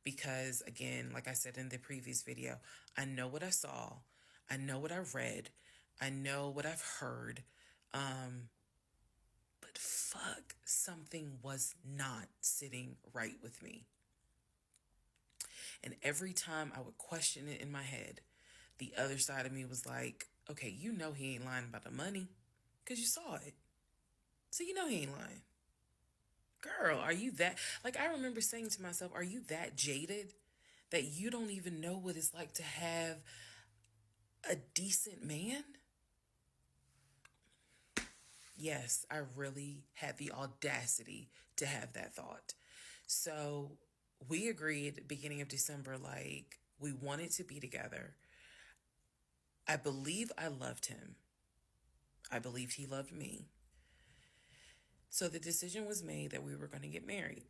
Because again, like I said in the previous video, I know what I saw, I know what I read, I know what I've heard, but fuck, something was not sitting right with me. And every time I would question it in my head, the other side of me was like, okay, he ain't lying about the money because you saw it. So he ain't lying. Girl, are you that, like, I remember saying to myself, are you that jaded that you don't even know what it's like to have a decent man? Yes, I really had the audacity to have that thought. So we agreed at the beginning of December, like, we wanted to be together. I believe I loved him. I believed he loved me. So the decision was made that we were going to get married.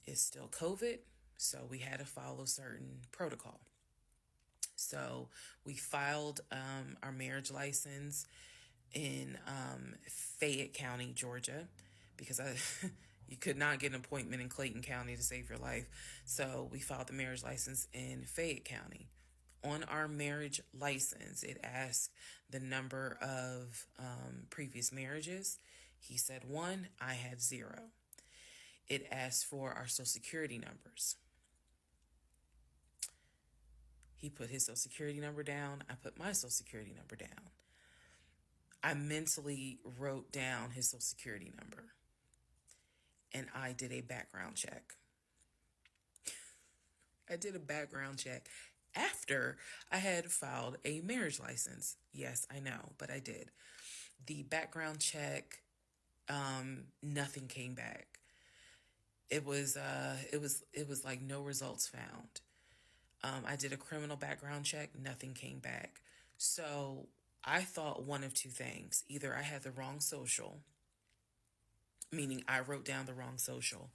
It's still COVID, so we had to follow certain protocol. So we filed our marriage license in Fayette County, Georgia, because you could not get an appointment in Clayton County to save your life. So we filed the marriage license in Fayette County. On our marriage license, it asked the number of previous marriages. He said 1, I had 0. It asked for our social security numbers. He put his social security number down. I put my social security number down. I mentally wrote down his social security number, and I did a background check. I did a background check after I had filed a marriage license. Yes, I know, but I did. The background check, nothing came back. It was like no results found. I did a criminal background check, nothing came back. So I thought one of two things. Either I had the wrong social, meaning I wrote down the wrong social,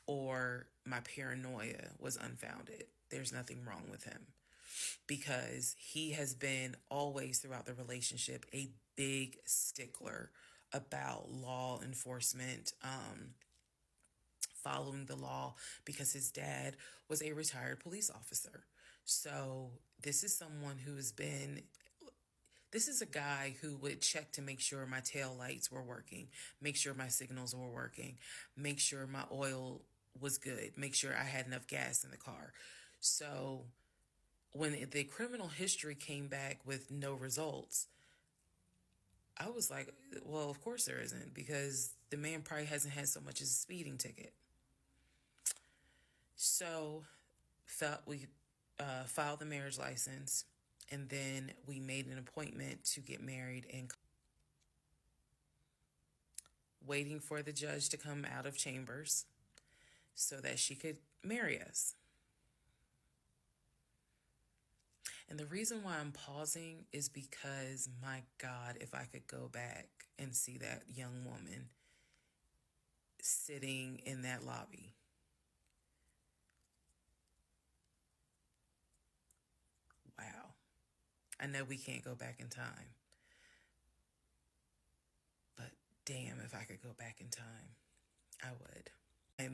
or my paranoia was unfounded. There's nothing wrong with him because he has been always throughout the relationship a big stickler about law enforcement, following the law because his dad was a retired police officer. So this is a guy who would check to make sure my tail lights were working, make sure my signals were working, make sure my oil was good, make sure I had enough gas in the car. So when the criminal history came back with no results, I was like, well, of course there isn't, because the man probably hasn't had so much as a speeding ticket. So we filed the marriage license, and then we made an appointment to get married and waiting for the judge to come out of chambers so that she could marry us. And the reason why I'm pausing is because, my God, if I could go back and see that young woman sitting in that lobby. Wow. I know we can't go back in time. But damn, if I could go back in time, I would. I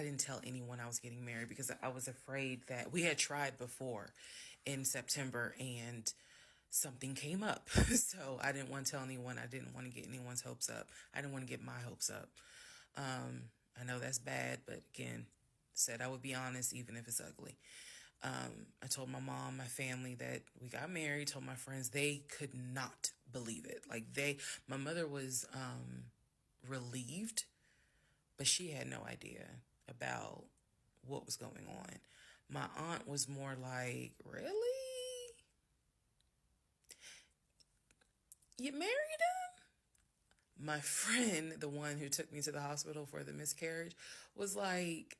didn't tell anyone I was getting married because I was afraid that we had tried before in September and something came up. So I didn't want to tell anyone. I didn't want to get anyone's hopes up. I didn't want to get my hopes up. I know that's bad, but again, said I would be honest even if it's ugly. I told my mom, my family that we got married, told my friends, they could not believe it. My mother was relieved, but she had no idea about what was going on. My aunt was more like, really? You married him? My friend, the one who took me to the hospital for the miscarriage, was like,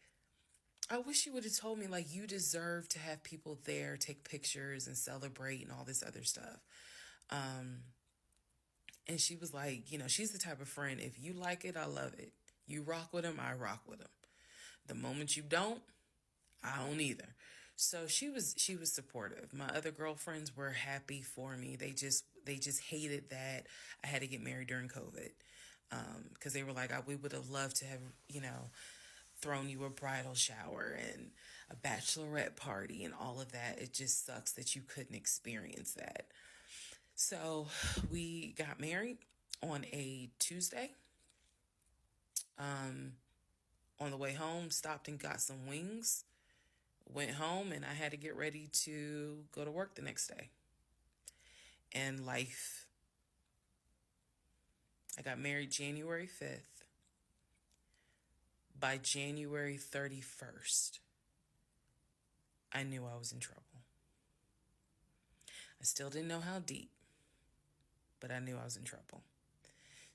I wish you would have told me, like, you deserve to have people there, take pictures and celebrate and all this other stuff. And she was like, she's the type of friend, if you like it, I love it. You rock with him, I rock with him. The moment you don't, I don't either. So she was supportive. My other girlfriends were happy for me. They just hated that I had to get married during COVID. Because they were like, we would have loved to have, thrown you a bridal shower and a bachelorette party and all of that. It just sucks that you couldn't experience that. So we got married on a Tuesday. On the way home, stopped and got some wings, went home, and I had to get ready to go to work the next day. And life. I got married January 5th. By January 31st, I knew I was in trouble. I still didn't know how deep, but I knew I was in trouble.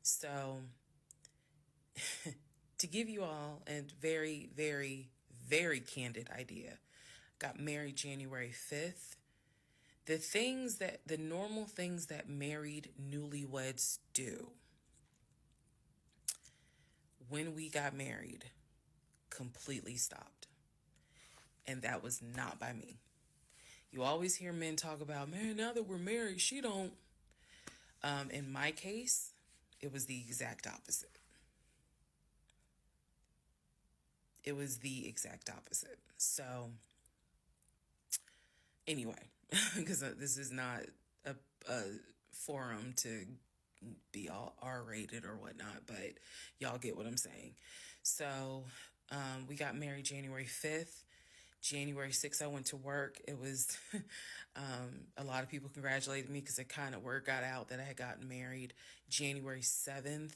So, to give you all a very, very, very candid idea, got married January 5th. The normal things that married newlyweds do when we got married completely stopped. And that was not by me. You always hear men talk about, man, now that we're married, she don't. In my case, it was the exact opposite. It was the exact opposite. So, anyway, because this is not a forum to be all R-rated or whatnot, but y'all get what I'm saying. So, we got married January 5th. January 6th, I went to work. It was, a lot of people congratulated me because it kind of word got out that I had gotten married. January 7th,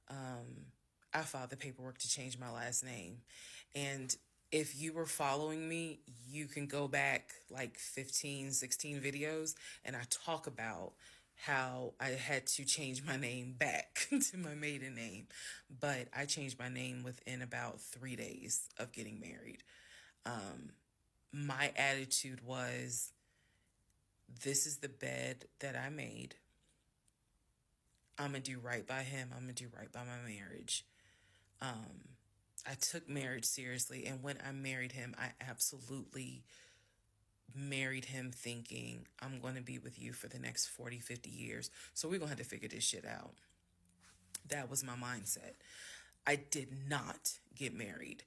I filed the paperwork to change my last name. And If you were following me, you can go back like 15, 16 videos, and I talk about how I had to change my name back to my maiden name. But I changed my name within about 3 days of getting married. My attitude was, this is the bed that I made. I'm going to do right by him. I'm going to do right by my marriage. I took marriage seriously. And when I married him, I absolutely married him thinking, I'm going to be with you for the next 40, 50 years. So we're going to have to figure this shit out. That was my mindset. I did not get married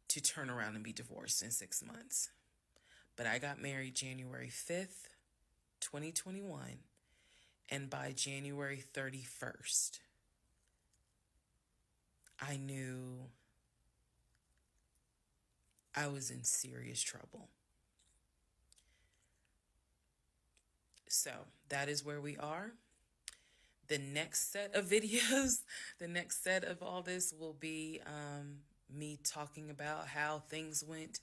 to turn around and be divorced in 6 months. But I got married January 5th, 2021. And by January 31st, I knew I was in serious trouble. So that is where we are. The next set of videos, the next set of all this will be me talking about how things went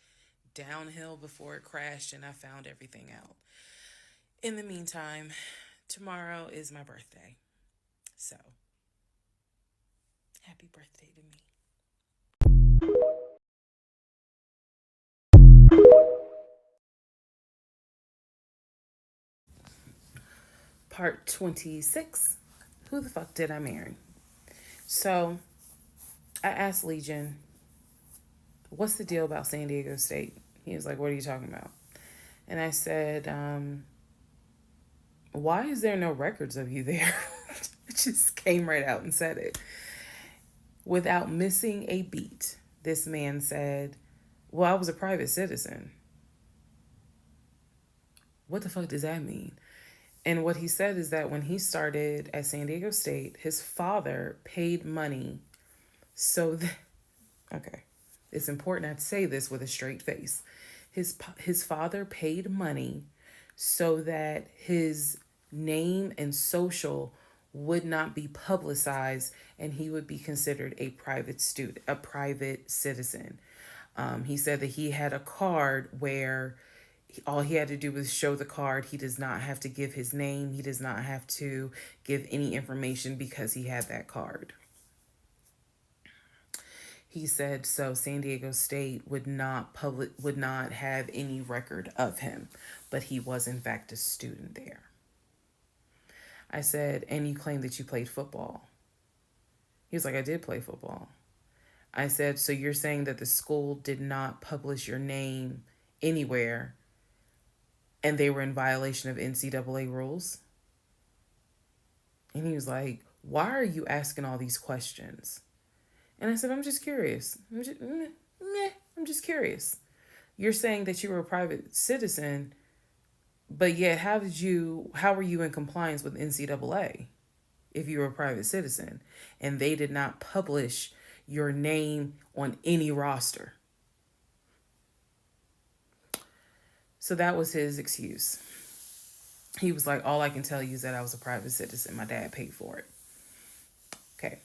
downhill before it crashed and I found everything out. In the meantime, tomorrow is my birthday. So, happy birthday to me. Part 26. Who the fuck did I marry? So, I asked Legion, what's the deal about San Diego State? He was like, what are you talking about? And I said, why is there no records of you there? It just came right out and said it. Without missing a beat, this man said, well, I was a private citizen. What the fuck does that mean? And what he said is that when he started at San Diego State, his father paid money so that, okay, it's important I say this with a straight face. His father paid money so that his name and social would not be publicized and he would be considered a private student, a private citizen. He said that he had a card where all he had to do was show the card. He does not have to give his name. He does not have to give any information because he had that card. He said so San Diego State would not have any record of him, but he was in fact a student there. I said, and you claim that you played football. He was like, I did play football. I said, so you're saying that the school did not publish your name anywhere and they were in violation of NCAA rules? And he was like, why are you asking all these questions? And I said, I'm just curious. I'm just curious. You're saying that you were a private citizen, but yet how were you in compliance with NCAA if you were a private citizen and they did not publish your name on any roster? So that was his excuse. He was like, all I can tell you is that I was a private citizen. My dad paid for it. Okay.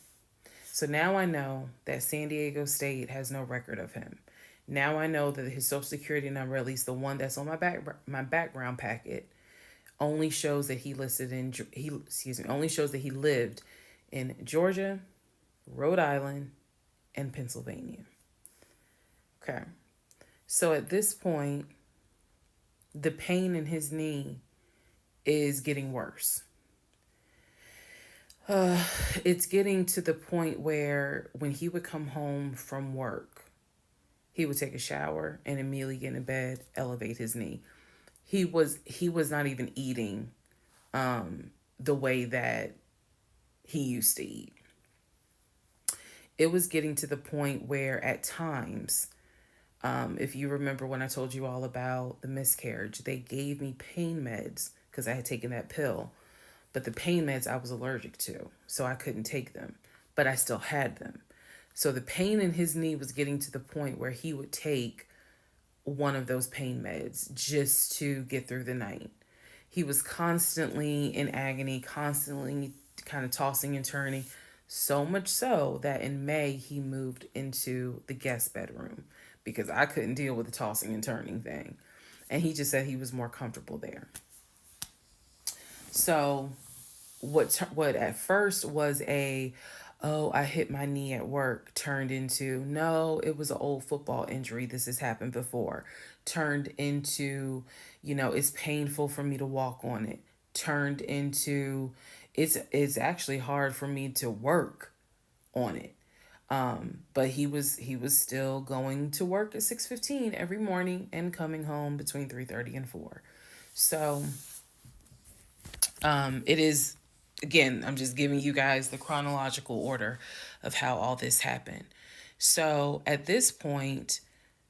So now I know that San Diego State has no record of him. Now I know that his social security number, at least the one that's on my background packet, only shows that he only shows that he lived in Georgia, Rhode Island, and Pennsylvania. Okay. So at this point, the pain in his knee is getting worse. It's getting to the point where when he would come home from work, he would take a shower and immediately get in bed, elevate his knee. He was not even eating the way that he used to eat. It was getting to the point where at times, if you remember when I told you all about the miscarriage, they gave me pain meds because I had taken that pill. But the pain meds I was allergic to, so I couldn't take them, but I still had them. So the pain in his knee was getting to the point where he would take one of those pain meds just to get through the night. He was constantly in agony, constantly kind of tossing and turning, so much so that in May he moved into the guest bedroom because I couldn't deal with the tossing and turning thing. And he just said he was more comfortable there. So what at first was a, oh, I hit my knee at work, turned into, no, it was an old football injury, this has happened before, turned into, it's painful for me to walk on it, turned into, it's actually hard for me to work on it. But he was still going to work at 6:15 every morning and coming home between 3:30 and 4. So it is, again, I'm just giving you guys the chronological order of how all this happened. So at this point,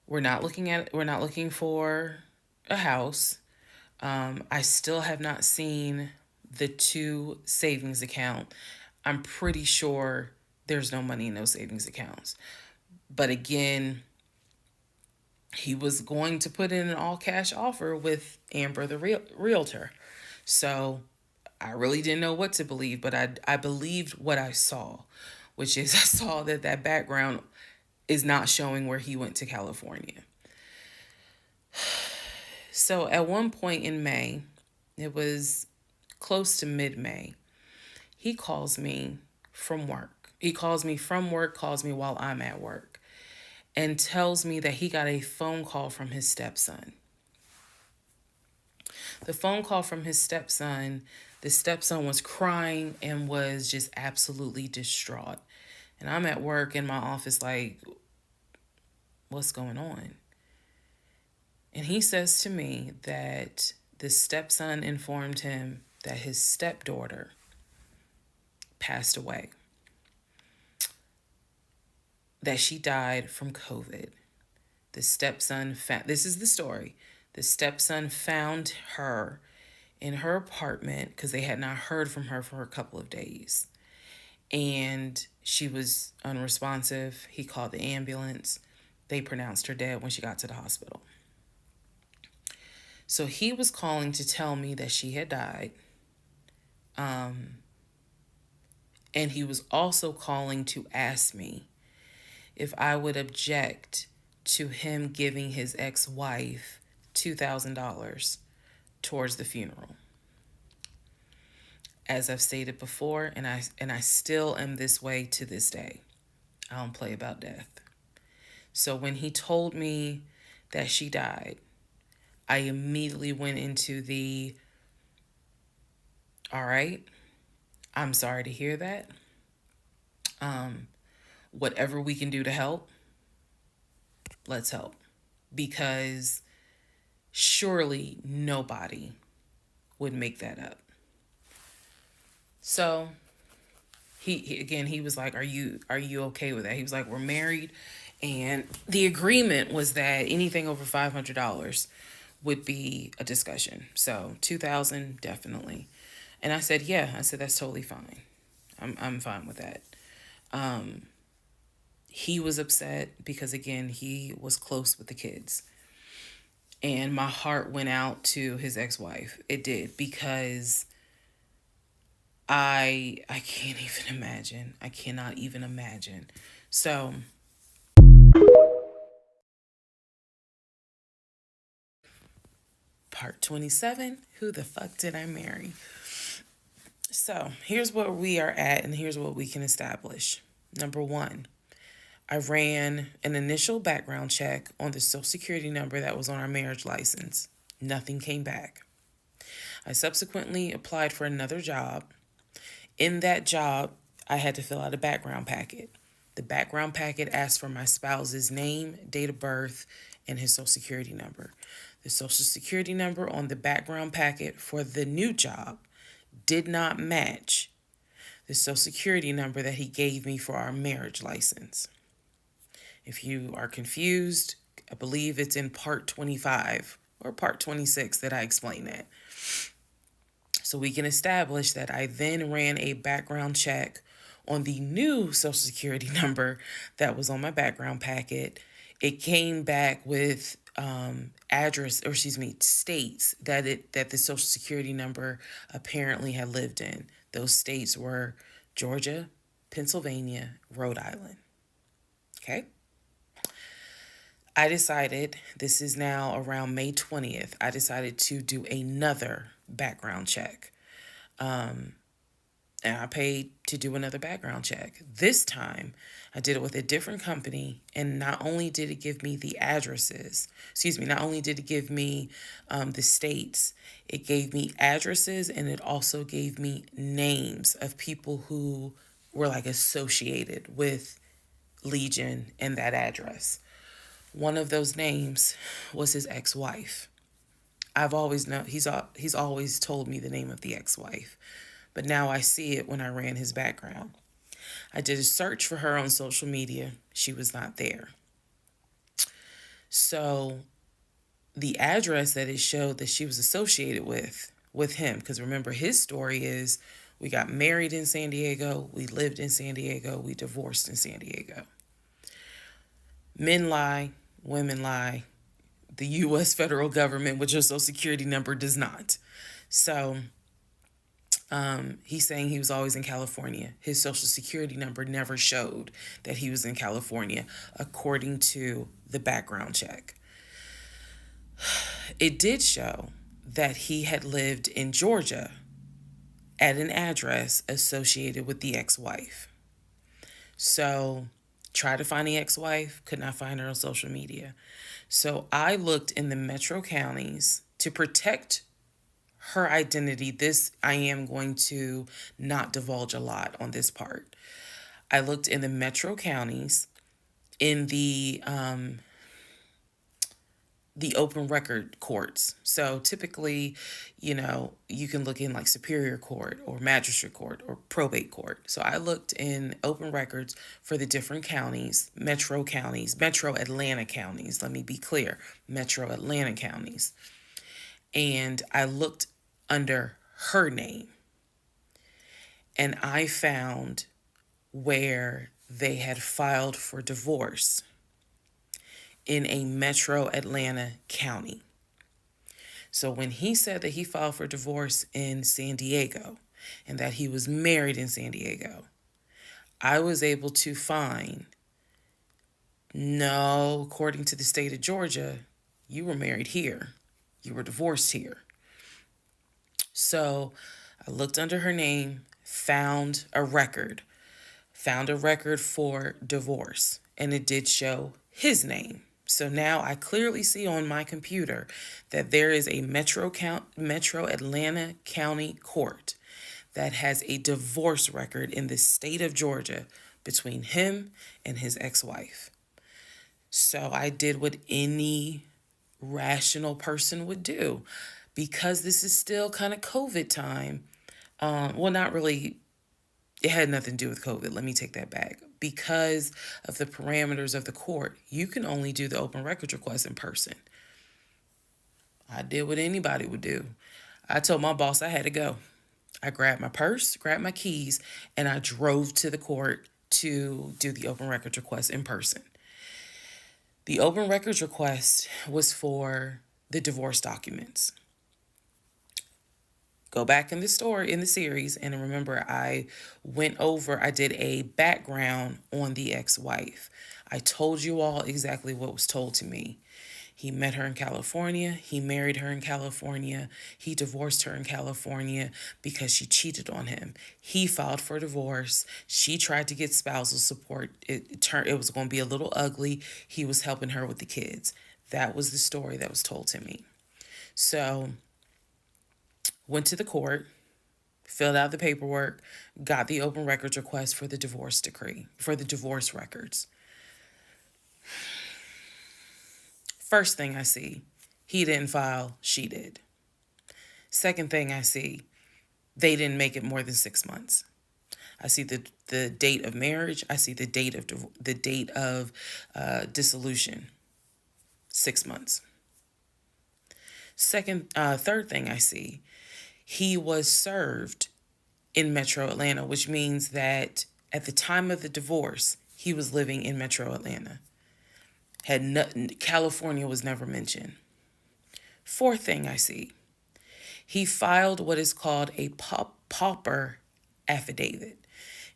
we're not looking for a house. I still have not seen the two savings account. I'm pretty sure there's no money in those savings accounts. But again, he was going to put in an all cash offer with Amber, the realtor. So I really didn't know what to believe, but I believed what I saw, which is I saw that that background is not showing where he went to California. So at one point in May, it was close to mid-May, he calls me from work. He calls me from work, calls me while I'm at work, and tells me that he got a phone call from his stepson. The phone call from his stepson, the stepson was crying and was just absolutely distraught. And I'm at work in my office, like, what's going on? And he says to me that the stepson informed him that his stepdaughter passed away, that she died from COVID. The stepson found, this is the story. The stepson found her in her apartment because they had not heard from her for a couple of days. And she was unresponsive. He called the ambulance. They pronounced her dead when she got to the hospital. So he was calling to tell me that she had died. And he was also calling to ask me if I would object to him giving his ex-wife $2,000 towards the funeral. As I've stated before, and I still am this way to this day. I don't play about death. So when he told me that she died, I immediately went into the, all right, I'm sorry to hear that. Whatever we can do to help, let's help. Because surely nobody would make that up. So he was like, are you okay with that? He was like, we're married, and the agreement was that anything over $500 would be a discussion. So 2,000 definitely. And I said, yeah. I said, that's totally fine. I'm fine with that. He was upset because, again, he was close with the kids. And my heart went out to his ex-wife. It did, because I can't even imagine. I cannot even imagine. So part 27, who the fuck did I marry? So here's where we are at, and here's what we can establish. Number one, I ran an initial background check on the social security number that was on our marriage license. Nothing came back. I subsequently applied for another job. In that job, I had to fill out a background packet. The background packet asked for my spouse's name, date of birth, and his social security number. The social security number on the background packet for the new job did not match the social security number that he gave me for our marriage license. If you are confused, I believe it's in part 25 or part 26 that I explain that. So we can establish that I then ran a background check on the new social security number that was on my background packet. It came back with states that the social security number apparently had lived in. Those states were Georgia, Pennsylvania, Rhode Island. Okay. I decided, this is now around May 20th, I decided to do another background check. And I paid to do another background check. This time, I did it with a different company, and not only did it give me the addresses, not only did it give me the states, it gave me addresses, and it also gave me names of people who were like associated with Legion and that address. One of those names was his ex-wife. I've always known he's always told me the name of the ex-wife, but now I see it when I ran his background. I did a search for her on social media. She was not there. So the address that it showed that she was associated with him, because remember his story is we got married in San Diego, we lived in San Diego, we divorced in San Diego. Men lie, women lie. The U.S. federal government, with your social security number, does not. So he's saying he was always in California. His social security number never showed that he was in California, according to the background check. It did show that he had lived in Georgia at an address associated with the ex-wife. So tried to find the ex-wife, could not find her on social media. So I looked in the metro counties to protect her identity. This, I am going to not divulge a lot on this part. I looked in the metro counties in the open record courts. So typically, you can look in like Superior Court or Magistrate Court or Probate Court. So I looked in open records for the different counties, metro Atlanta counties. Let me be clear, metro Atlanta counties. And I looked under her name. And I found where they had filed for divorce in a metro Atlanta county. So when he said that he filed for divorce in San Diego and that he was married in San Diego, I was able to find, no, according to the state of Georgia, you were married here. You were divorced here. So I looked under her name, found a record for divorce, and it did show his name. So now I clearly see on my computer that there is a metro Atlanta County Court that has a divorce record in the state of Georgia between him and his ex-wife. So I did what any rational person would do, because this is still kind of COVID time. Well, not really. It had nothing to do with COVID. Let me take that back. Because of the parameters of the court, you can only do the open records request in person. I did what anybody would do. I told my boss I had to go. I grabbed my purse, grabbed my keys, and I drove to the court to do the open records request in person. The open records request was for the divorce documents. Go back in the series, and remember I did a background on the ex-wife. I told you all exactly what was told to me. He met her in California. He married her in California. He divorced her in California because she cheated on him. He filed for divorce. She tried to get spousal support. It was going to be a little ugly. He was helping her with the kids. That was the story that was told to me. So went to the court, filled out the paperwork, got the open records request for the divorce decree, for the divorce records. First thing I see, he didn't file, she did. Second thing I see, they didn't make it more than 6 months. I see the date of marriage. I see the date of dissolution. 6 months. Third thing I see, he was served in Metro Atlanta, which means that at the time of the divorce, he was living in Metro Atlanta. California was never mentioned. Fourth thing I see, he filed what is called a pauper affidavit.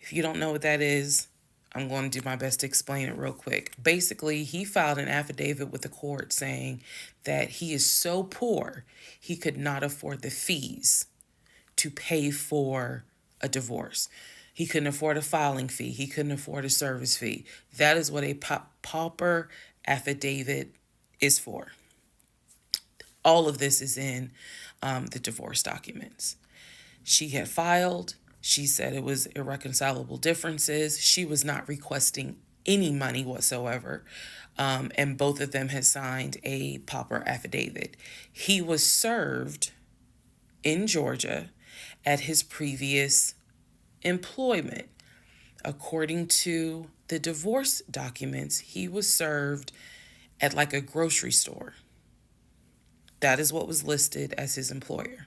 If you don't know what that is, I'm going to do my best to explain it real quick. Basically, he filed an affidavit with the court saying that he is so poor he could not afford the fees to pay for a divorce. He couldn't afford a filing fee. He couldn't afford a service fee. That is what a pauper affidavit is for. All of this is in the divorce documents. She had filed. She said it was irreconcilable differences. She was not requesting any money whatsoever. And both of them had signed a pauper affidavit. He was served in Georgia at his previous employment. According to the divorce documents, he was served at like a grocery store. That is what was listed as his employer.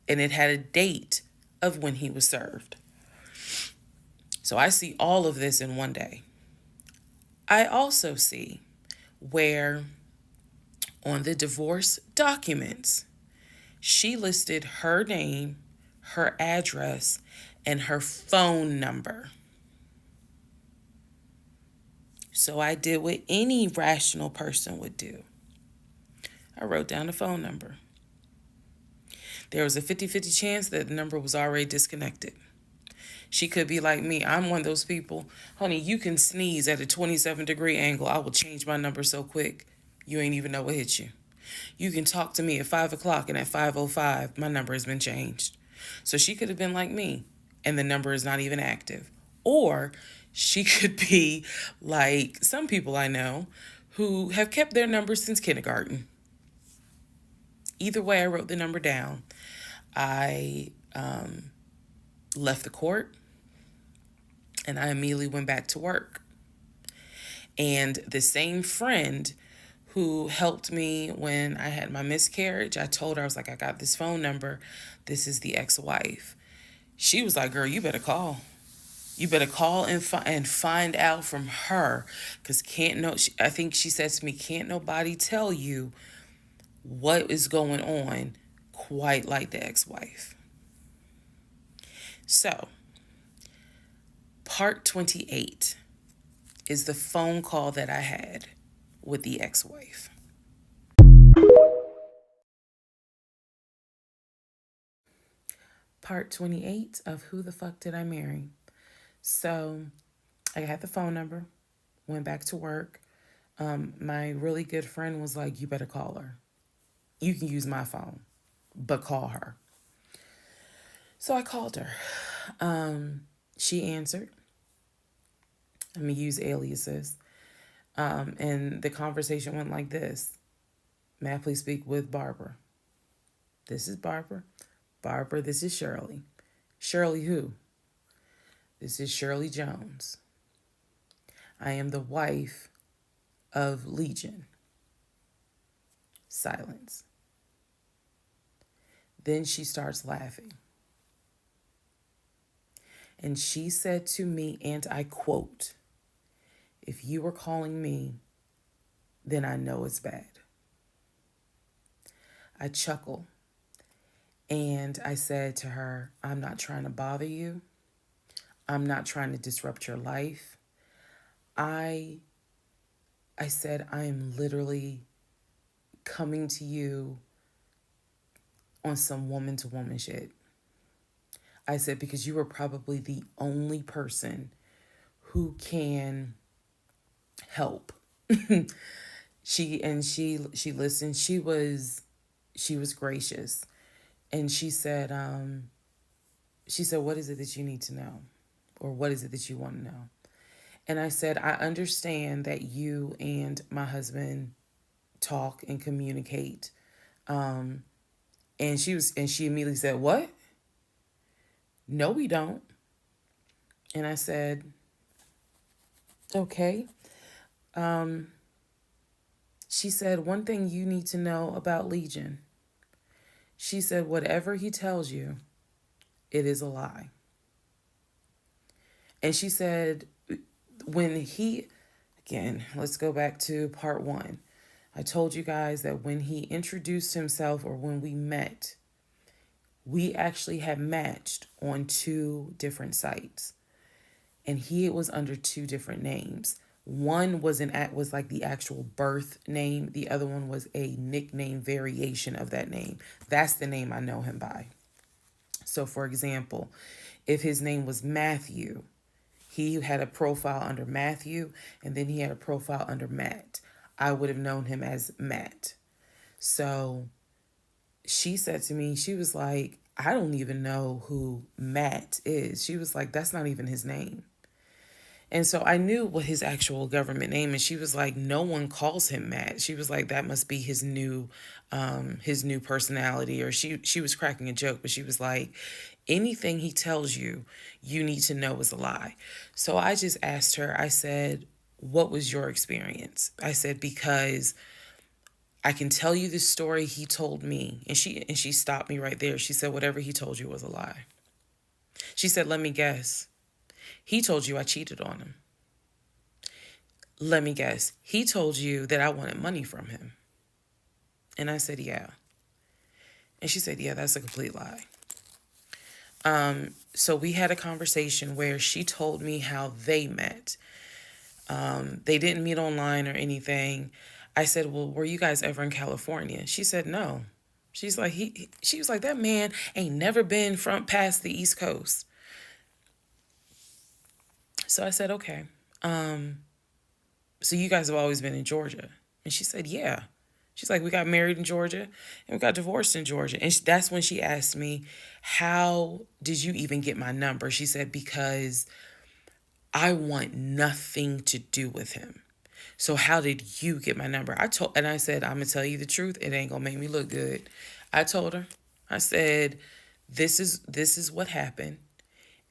And it had a date of when he was served. So I see all of this in one day. I also see where on the divorce documents, she listed her name, her address, and her phone number. So I did what any rational person would do. I wrote down the phone number. There was a 50-50 chance that the number was already disconnected. She could be like me. I'm one of those people. Honey, you can sneeze at a 27-degree angle. I will change my number so quick, you ain't even know what hit you. You can talk to me at 5 o'clock, and at 5:05, my number has been changed. So she could have been like me, and the number is not even active. Or she could be like some people I know who have kept their number since kindergarten. Either way, I wrote the number down. I left the court, and I immediately went back to work. And the same friend who helped me when I had my miscarriage, I told her, I was like, I got this phone number. This is the ex-wife. She was like, girl, you better call. You better call and find out from her. Because I think she said to me, can't nobody tell you what is going on quite like the ex-wife. So, part 28 is the phone call that I had with the ex-wife. Part 28 of Who the Fuck Did I Marry? So, I had the phone number, went back to work. My really good friend was like, you better call her. You can use my phone, but call her. So I called her. She answered. I'm going to use aliases. And the conversation went like this. May I please speak with Barbara? This is Barbara. Barbara, this is Shirley. Shirley who? This is Shirley Jones. I am the wife of Legion. Silence. Then she starts laughing. And she said to me, and I quote, if you were calling me, then I know it's bad. I chuckle and I said to her, I'm not trying to bother you. I'm not trying to disrupt your life. I said, I am literally coming to you on some woman-to-woman shit. I said, because you are probably the only person who can help. She listened. She was gracious. And she said, what is it that you need to know? Or what is it that you want to know? And I said, I understand that you and my husband talk and communicate. And she immediately said, what? No, we don't. And I said, okay. She said, one thing you need to know about Legion. She said, whatever he tells you, it is a lie. And she said, again, let's go back to part 1. I told you guys that when he introduced himself or when we met, we actually had matched on 2 different sites. and he was under two different names. One was like the actual birth name. The other one was a nickname variation of that name. That's the name I know him by. So for example, if his name was Matthew, he had a profile under Matthew, and then he had a profile under Matt. I would have known him as Matt. So she said to me, she was like, I don't even know who Matt is. She was like, that's not even his name. And so I knew what his actual government name, and she was like, no one calls him Matt. She was like, that must be his new personality. Or she was cracking a joke, but she was like, anything he tells you, you need to know is a lie. So I just asked her, I said, what was your experience? I said, because I can tell you the story he told me. And she stopped me right there. She said, whatever he told you was a lie. She said, let me guess. He told you I cheated on him. Let me guess. He told you that I wanted money from him. And I said, yeah. And she said, yeah, that's a complete lie. So we had a conversation where she told me how they met. They didn't meet online or anything. I said, well, were you guys ever in California? She said, no. She's like, she was like, that man ain't never been past the East Coast. So I said, okay. So you guys have always been in Georgia? And she said, yeah. She's like, we got married in Georgia and we got divorced in Georgia. And that's when she asked me, how did you even get my number? She said, because I want nothing to do with him. So how did you get my number? I said, I'm going to tell you the truth. It ain't going to make me look good. I told her, I said, this is what happened.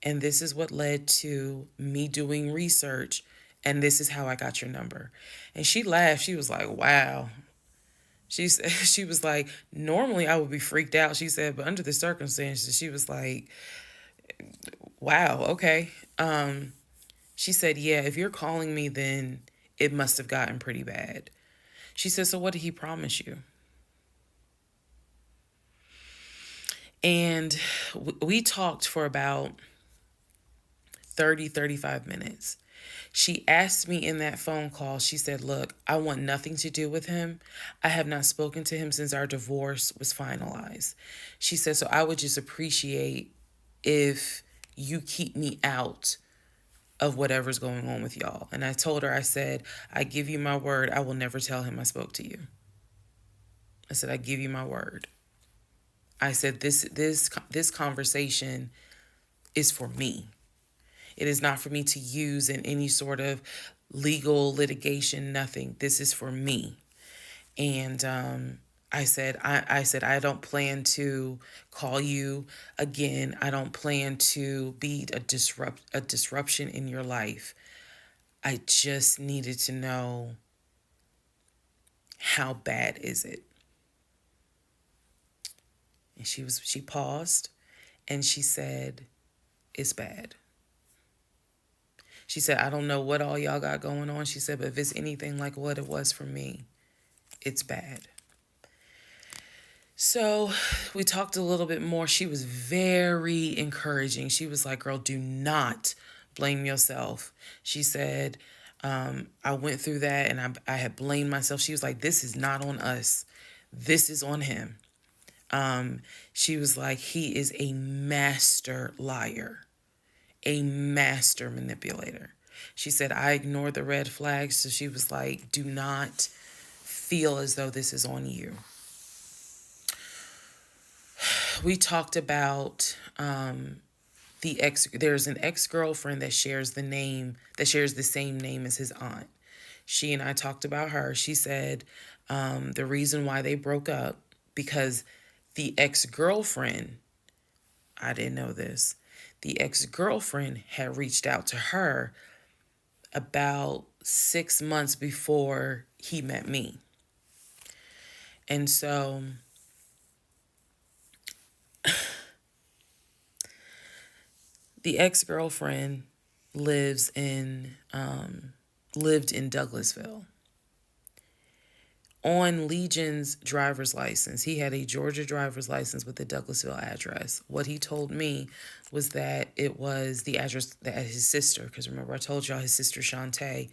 And this is what led to me doing research. And this is how I got your number. And she laughed. She was like, wow. She was like, normally I would be freaked out. She said, but under the circumstances, she was like, wow, okay. She said, yeah, if you're calling me, then it must have gotten pretty bad. She said, so what did he promise you? And we talked for about 35 minutes. She asked me in that phone call, she said, look, I want nothing to do with him. I have not spoken to him since our divorce was finalized. She said, so I would just appreciate if you keep me out of whatever's going on with y'all. And I told her, I said, I give you my word, I will never tell him I spoke to you. I said, I give you my word. I said, this conversation is for me. It is not for me to use in any sort of legal litigation, nothing. This is for me. And I said, I don't plan to call you again. I don't plan to be a disruption in your life. I just needed to know, how bad is it? And she paused and she said, it's bad. She said, I don't know what all y'all got going on. She said, but if it's anything like what it was for me, it's bad. So we talked a little bit more. She was very encouraging. She was like, girl, do not blame yourself. She said, I went through that and I had blamed myself. She was like, this is not on us. This is on him. She was like, he is a master liar. A master manipulator. She said, I ignored the red flags. So she was like, do not feel as though this is on you. We talked about there's an ex-girlfriend that shares the same name as his aunt. She and I talked about her. She said the reason why they broke up, because the ex-girlfriend, I didn't know this, the ex-girlfriend had reached out to her about 6 months before he met me. And so the ex-girlfriend lived in Douglasville. On Legion's driver's license, he had a Georgia driver's license with the Douglasville address. What he told me was that it was the address that his sister, because remember I told y'all his sister Shantae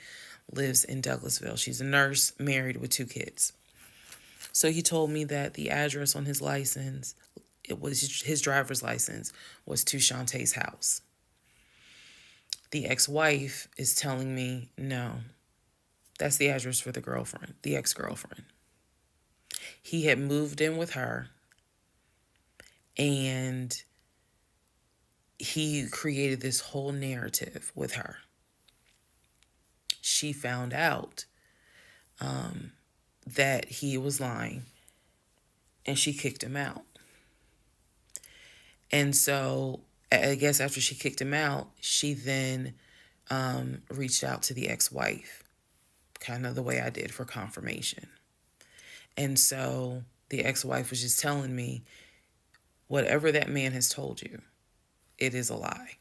lives in Douglasville. She's a nurse, married with 2 kids. So he told me that the address on his license, it was his driver's license, was to Shantae's house. The ex-wife is telling me, no, that's the address for the girlfriend, the ex-girlfriend. He had moved in with her, and he created this whole narrative with her. She found out that he was lying, and she kicked him out. And so I guess after she kicked him out, she then reached out to the ex-wife, kind of the way I did, for confirmation. And so the ex-wife was just telling me, whatever that man has told you, it is a lie.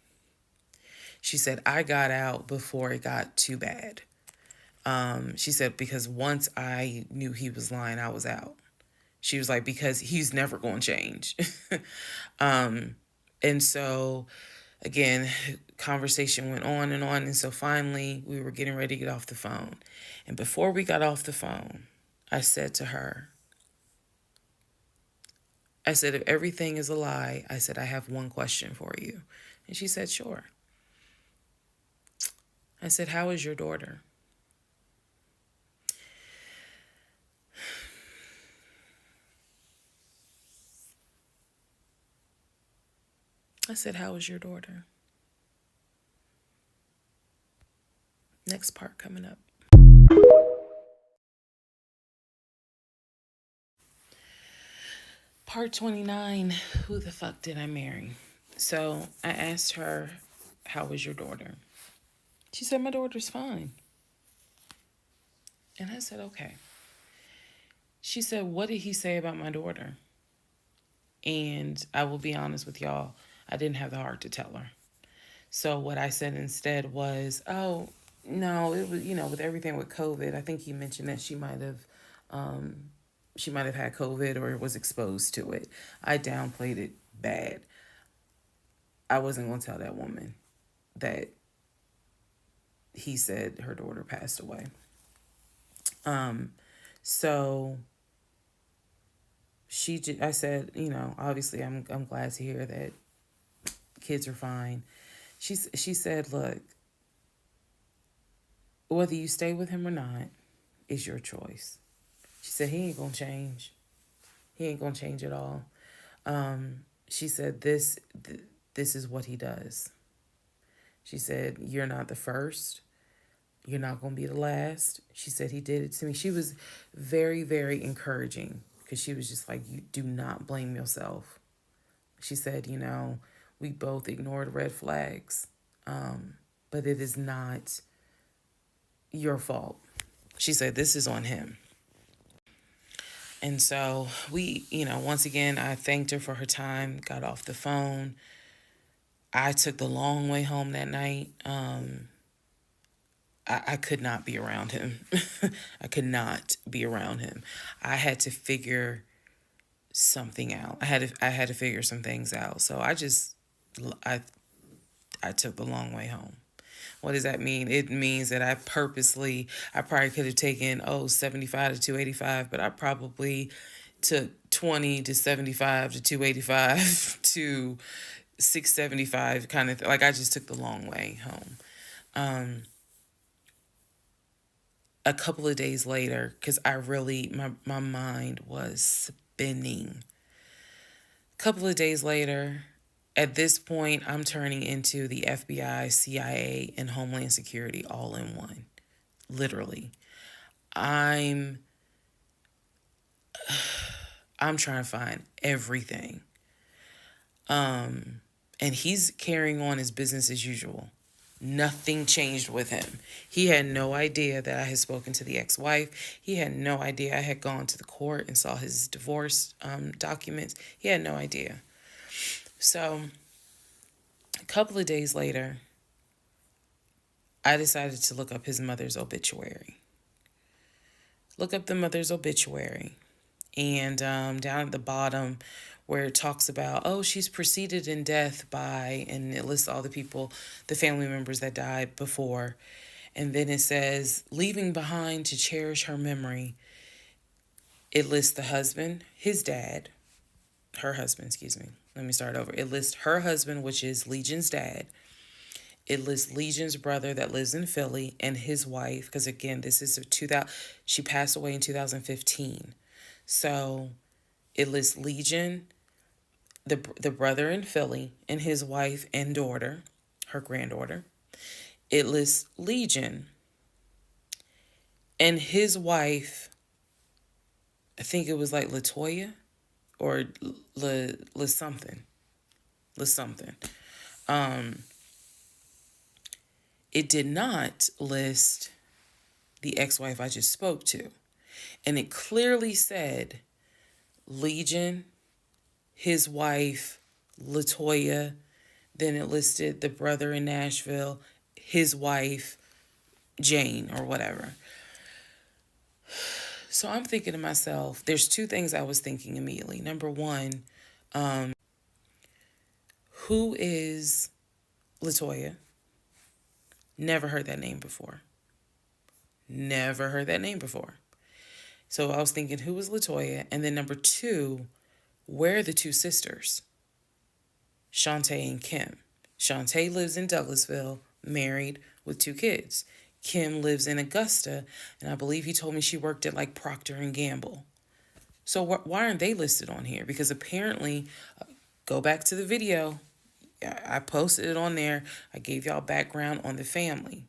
She said, I got out before it got too bad. She said, because once I knew he was lying, I was out. She was like, because he's never going to change. And so, again, conversation went on and on. And so finally, we were getting ready to get off the phone. And before we got off the phone, I said to her, I said, if everything is a lie, I said, I have one question for you. And she said, sure. I said, how is your daughter? I said, how is your daughter? Next part coming up. Part 29, who the fuck did I marry? So I asked her, how was your daughter? She said, my daughter's fine. And I said, okay. She said, what did he say about my daughter? And I will be honest with y'all, I didn't have the heart to tell her. So what I said instead was, oh, no, it was, with everything with COVID, I think he mentioned that she might have had COVID or was exposed to it. I downplayed it bad. I wasn't going to tell that woman that he said her daughter passed away. So I said, obviously I'm glad to hear that kids are fine. She said, look, whether you stay with him or not is your choice. She said, he ain't going to change. He ain't going to change at all. She said, this is what he does. She said, you're not the first. You're not going to be the last. She said, he did it to me. She was very, very encouraging because she was just like, you do not blame yourself. She said, we both ignored red flags, but it is not your fault. She said, this is on him. And so we, once again, I thanked her for her time, got off the phone. I took the long way home that night. I could not be around him. I could not be around him. I had to figure something out. I had to figure some things out. So I took the long way home. What does that mean? It means that I probably could have taken 75 to 285, but I probably took 20 to 75 to 285 to 675 kind of thing. Like I just took the long way home. A couple of days later, because my mind was spinning. A couple of days later, at this point, I'm turning into the FBI, CIA, and Homeland Security all in one. Literally. I'm trying to find everything. And he's carrying on his business as usual. Nothing changed with him. He had no idea that I had spoken to the ex-wife. He had no idea I had gone to the court and saw his divorce documents. He had no idea. So a couple of days later, I decided to look up his mother's obituary. Look up the mother's obituary. And down at the bottom, where it talks about, oh, she's preceded in death by, and it lists all the people, the family members that died before. And then it says, leaving behind to cherish her memory. It lists the husband, his dad, her husband, excuse me. Let me start over. It lists her husband, which is Legion's dad. It lists Legion's brother that lives in Philly and his wife, because again, this is 2000. She passed away in 2015. So it lists Legion, the brother in Philly, and his wife and daughter, her granddaughter. It lists Legion and his wife. I think it was like Latoya or La something. La something. It did not list the ex-wife I just spoke to. And it clearly said Legion, his wife, Latoya. Then it listed the brother in Nashville, his wife, Jane, or whatever. So I'm thinking to myself, there's two things I was thinking immediately. Number one, who is Latoya? Never heard that name before. Never heard that name before. So I was thinking, who was Latoya? And then number two, where are the two sisters? Shantae and Kim. Shantae lives in Douglasville, married with two kids. Kim lives in Augusta, and I believe he told me she worked at like Procter and Gamble. So why aren't they listed on here? Because apparently, go back to the video. I posted it on there. I gave y'all background on the family.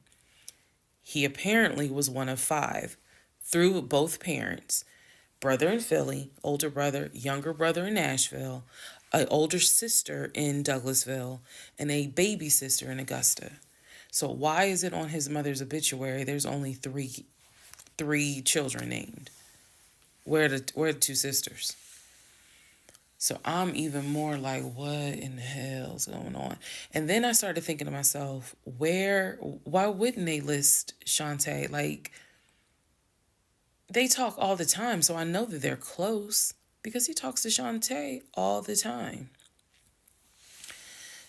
He apparently was one of five through both parents. Brother in Philly, older brother, younger brother in Nashville, an older sister in Douglasville, and a baby sister in Augusta. So why is it on his mother's obituary there's only three children named? Where are the two sisters? So I'm even more like, what in the hell's going on? And then I started thinking to myself, why wouldn't they list Shantae? Like, they talk all the time, so I know that they're close because he talks to Shantae all the time.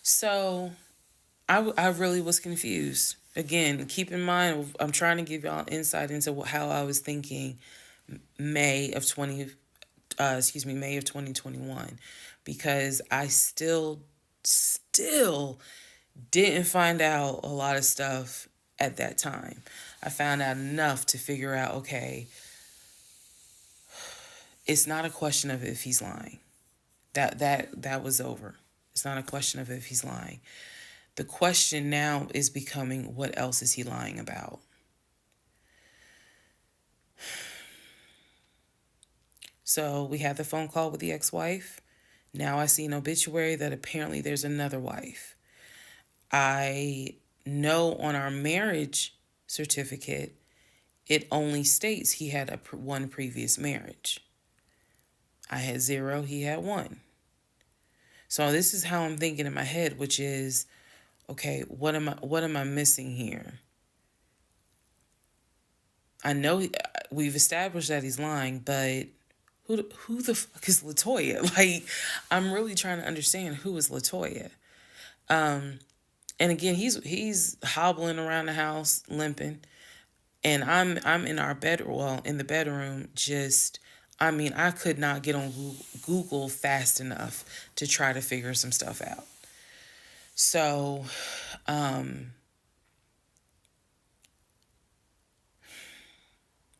So I really was confused. Again, keep in mind, I'm trying to give y'all insight into how I was thinking May of 2021, because I still didn't find out a lot of stuff at that time. I found out enough to figure out, okay, it's not a question of if he's lying. That was over. It's not a question of if he's lying. The question now is becoming, what else is he lying about? So we had the phone call with the ex-wife. Now I see an obituary that apparently there's another wife. I know on our marriage certificate, it only states he had one previous marriage. I had 0, he had 1. So this is how I'm thinking in my head, which is, okay, what am I missing here? I know we've established that he's lying, but who the fuck is Latoya? Like, I'm really trying to understand who is Latoya. And again, he's hobbling around the house, limping, and I'm in our in the bedroom, just, I mean, I could not get on Google fast enough to try to figure some stuff out. So,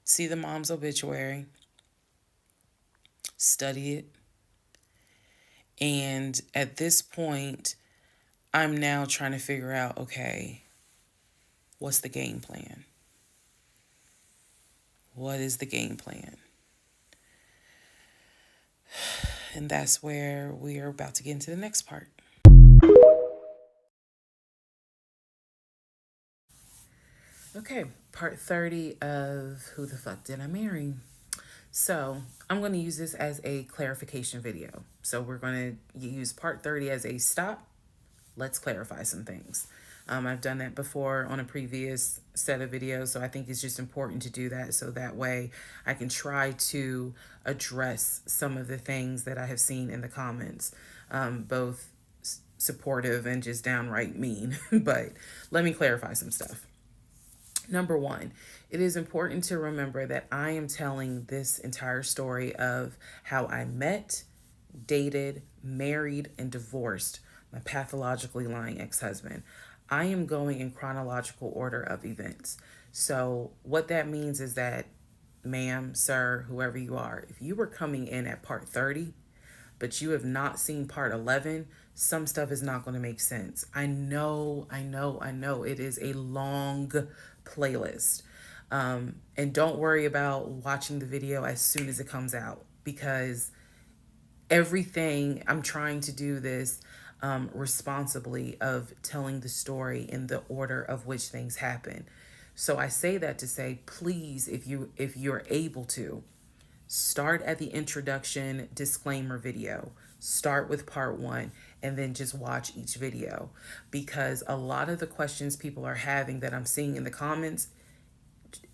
see the mom's obituary, study it, and at this point, I'm now trying to figure out, okay, what's the game plan? What is the game plan? And that's where we are about to get into the next part. Okay, part 30 of Who the Fuck Did I Marry? So I'm going to use this as a clarification video. So we're going to use part 30 as a stop, let's clarify some things. I've done that before on a previous set of videos, so I think it's just important to do that so that way I can try to address some of the things that I have seen in the comments, both supportive and just downright mean. But let me clarify some stuff. Number one, it is important to remember that I am telling this entire story of how I met, dated, married, and divorced my pathologically lying ex-husband. I am going in chronological order of events. So what that means is that, ma'am, sir, whoever you are, if you were coming in at part 30, but you have not seen part 11, some stuff is not going to make sense. I know. It is a long playlist. And don't worry about watching the video as soon as it comes out, because everything, I'm trying to do this responsibly, of telling the story in the order of which things happen. So I say that to say, please, if you're able to, start at the introduction disclaimer video. Start with part 1 and then just watch each video, because a lot of the questions people are having that I'm seeing in the comments,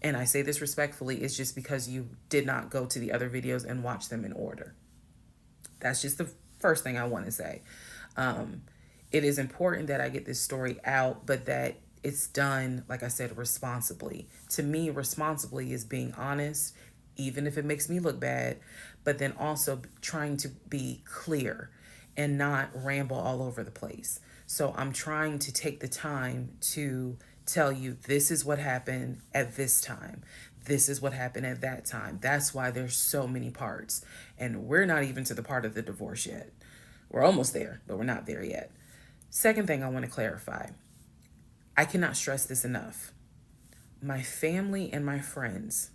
and I say this respectfully, is just because you did not go to the other videos and watch them in order. That's just the first thing I want to say. It is important that I get this story out, but that it's done, like I said, responsibly. To me, responsibly is being honest, even if it makes me look bad, but then also trying to be clear and not ramble all over the place. So I'm trying to take the time to tell you, this is what happened at this time. This is what happened at that time. That's why there's so many parts. And we're not even to the part of the divorce yet. We're almost there, but we're not there yet. Second thing I want to clarify. I cannot stress this enough. My family and my friends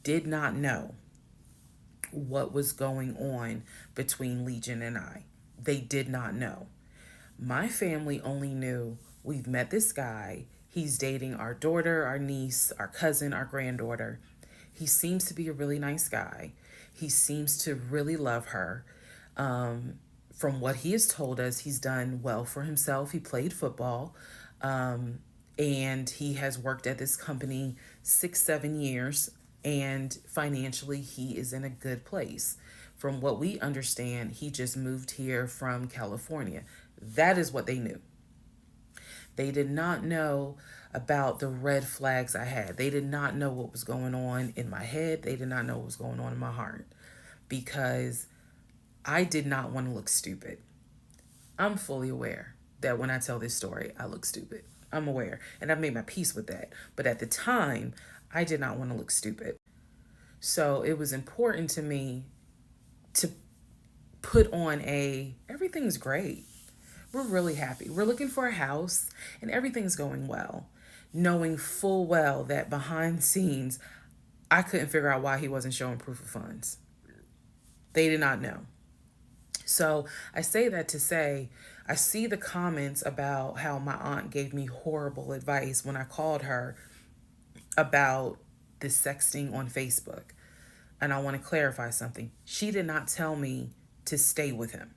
did not know what was going on between Legion and I. They did not know. My family only knew, we've met this guy. He's dating our daughter, our niece, our cousin, our granddaughter. He seems to be a really nice guy. He seems to really love her. From what he has told us, he's done well for himself. He played football. And he has worked at this company 6-7 years. And financially, he is in a good place. From what we understand, he just moved here from California. That is what they knew. They did not know about the red flags I had. They did not know what was going on in my head. They did not know what was going on in my heart, because I did not want to look stupid. I'm fully aware that when I tell this story, I look stupid. I'm aware, and I've made my peace with that. But at the time, I did not want to look stupid. So it was important to me to put on everything's great. We're really happy. We're looking for a house and everything's going well, knowing full well that behind the scenes, I couldn't figure out why he wasn't showing proof of funds. They did not know. So I say that to say, I see the comments about how my aunt gave me horrible advice when I called her about the sexting on Facebook. And I want to clarify something. She did not tell me to stay with him.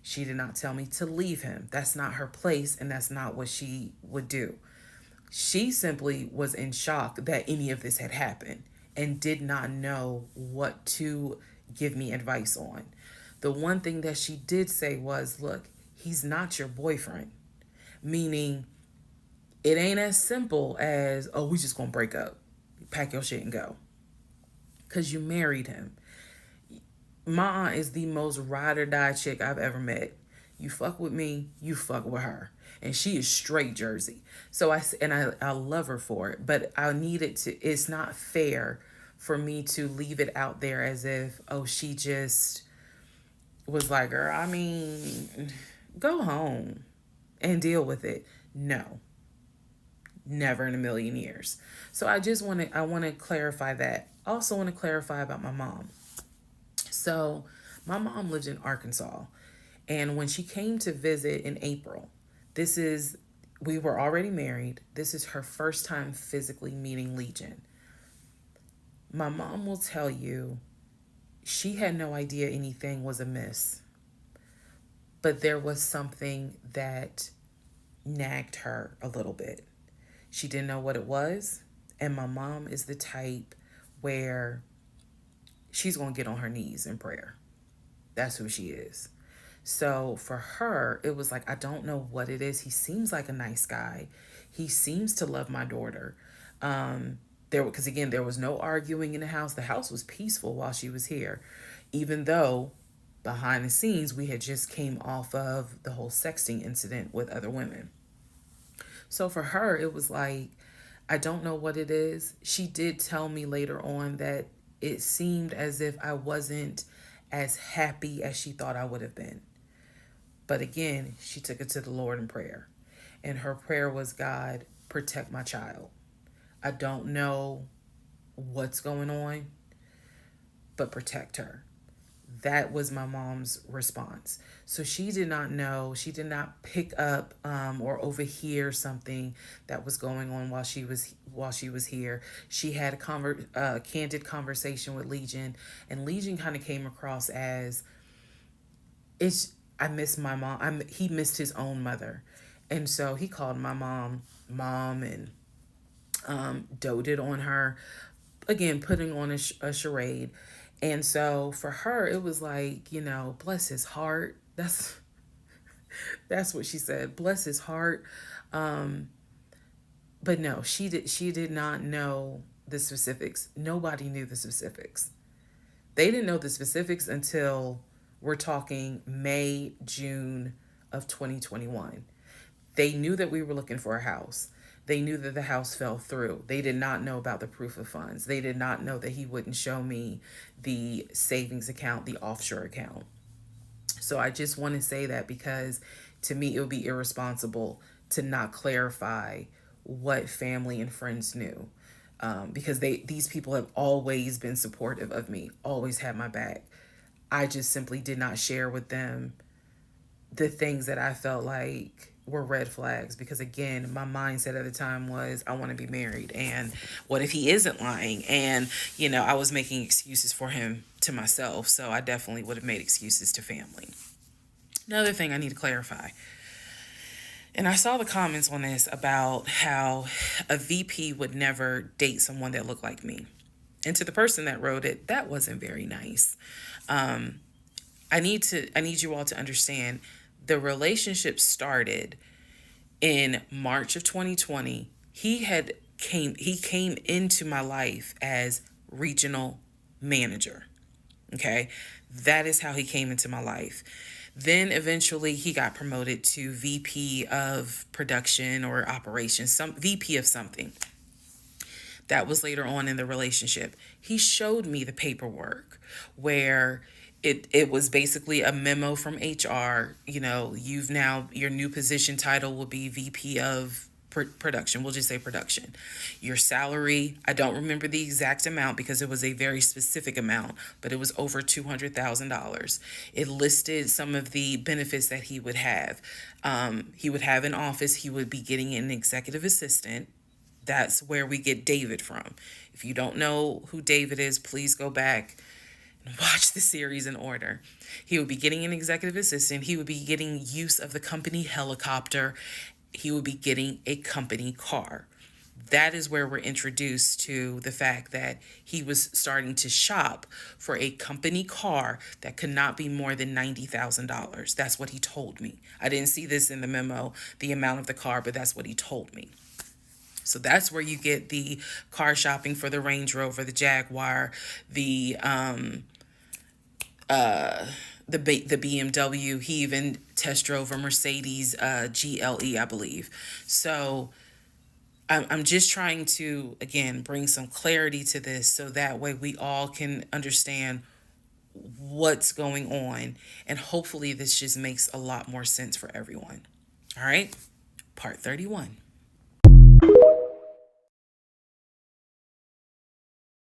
She did not tell me to leave him. That's not her place, and that's not what she would do. She simply was in shock that any of this had happened and did not know what to give me advice on. The one thing that she did say was, look, he's not your boyfriend. Meaning, it ain't as simple as, oh, we just gonna break up. Pack your shit and go. Because you married him. My aunt is the most ride or die chick I've ever met. You fuck with me, you fuck with her. And she is straight Jersey. So I love her for it. But I needed to, it's not fair for me to leave it out there as if, oh, she just was like, girl, I mean, go home and deal with it. No. Never in a million years. So I want to clarify that. I also want to clarify about my mom. So my mom lived in Arkansas, and when she came to visit in April, we were already married. This is her first time physically meeting Legion. My mom will tell you she had no idea anything was amiss. But there was something that nagged her a little bit. She didn't know what it was. And my mom is the type where she's going to get on her knees in prayer. That's who she is. So for her, it was like, I don't know what it is. He seems like a nice guy. He seems to love my daughter. Because again, there was no arguing in the house. The house was peaceful while she was here, even though behind the scenes we had just came off of the whole sexting incident with other women. So for her, it was like, I don't know what it is. She did tell me later on that it seemed as if I wasn't as happy as she thought I would have been. But again, she took it to the Lord in prayer. And her prayer was, God, protect my child. I don't know what's going on, but protect her. That was my mom's response. So she did not know, she did not pick up or overhear something that was going on while she was here. She had a candid conversation with Legion, and Legion kind of came across as, I miss my mom. He missed his own mother, and so he called my mom and doted on her, again putting on a charade. And so for her, it was like, bless his heart. That's what she said. Bless his heart. But no, she did not know the specifics. Nobody knew the specifics. They didn't know the specifics until we're talking May, June of 2021. They knew that we were looking for a house. They knew that the house fell through. They did not know about the proof of funds. They did not know that he wouldn't show me the savings account, the offshore account. So I just want to say that because to me, it would be irresponsible to not clarify what family and friends knew. Because these people have always been supportive of me, always had my back. I just simply did not share with them the things that I felt like were red flags, because again, my mindset at the time was, I want to be married, and what if he isn't lying? And I was making excuses for him to myself, so I definitely would have made excuses to family. Another thing I need to clarify, and I saw the comments on this about how a VP would never date someone that looked like me. And to the person that wrote it, that wasn't very nice. I need you all to understand, the relationship started in March of 2020. He came into my life as regional manager. Okay? That is how he came into my life. Then eventually he got promoted to VP of production or operations, some VP of something. That was later on in the relationship. He showed me the paperwork where it was basically a memo from HR. Your new position title will be VP of production. We'll just say production. Your salary, I don't remember the exact amount because it was a very specific amount, but it was over $200,000. It listed some of the benefits that he would have. He would have an office. He would be getting an executive assistant. That's where we get David from. If you don't know who David is, please go back and watch the series in order. He would be getting an executive assistant. He would be getting use of the company helicopter. He would be getting a company car. That is where we're introduced to the fact that he was starting to shop for a company car that could not be more than $90,000. That's what he told me. I didn't see this in the memo, the amount of the car, but that's what he told me. So that's where you get the car shopping for the Range Rover, the Jaguar, the BMW. He even test drove a Mercedes GLE, I believe. So I'm just trying to, again, bring some clarity to this so that way we all can understand what's going on. And hopefully this just makes a lot more sense for everyone. All right, part 31.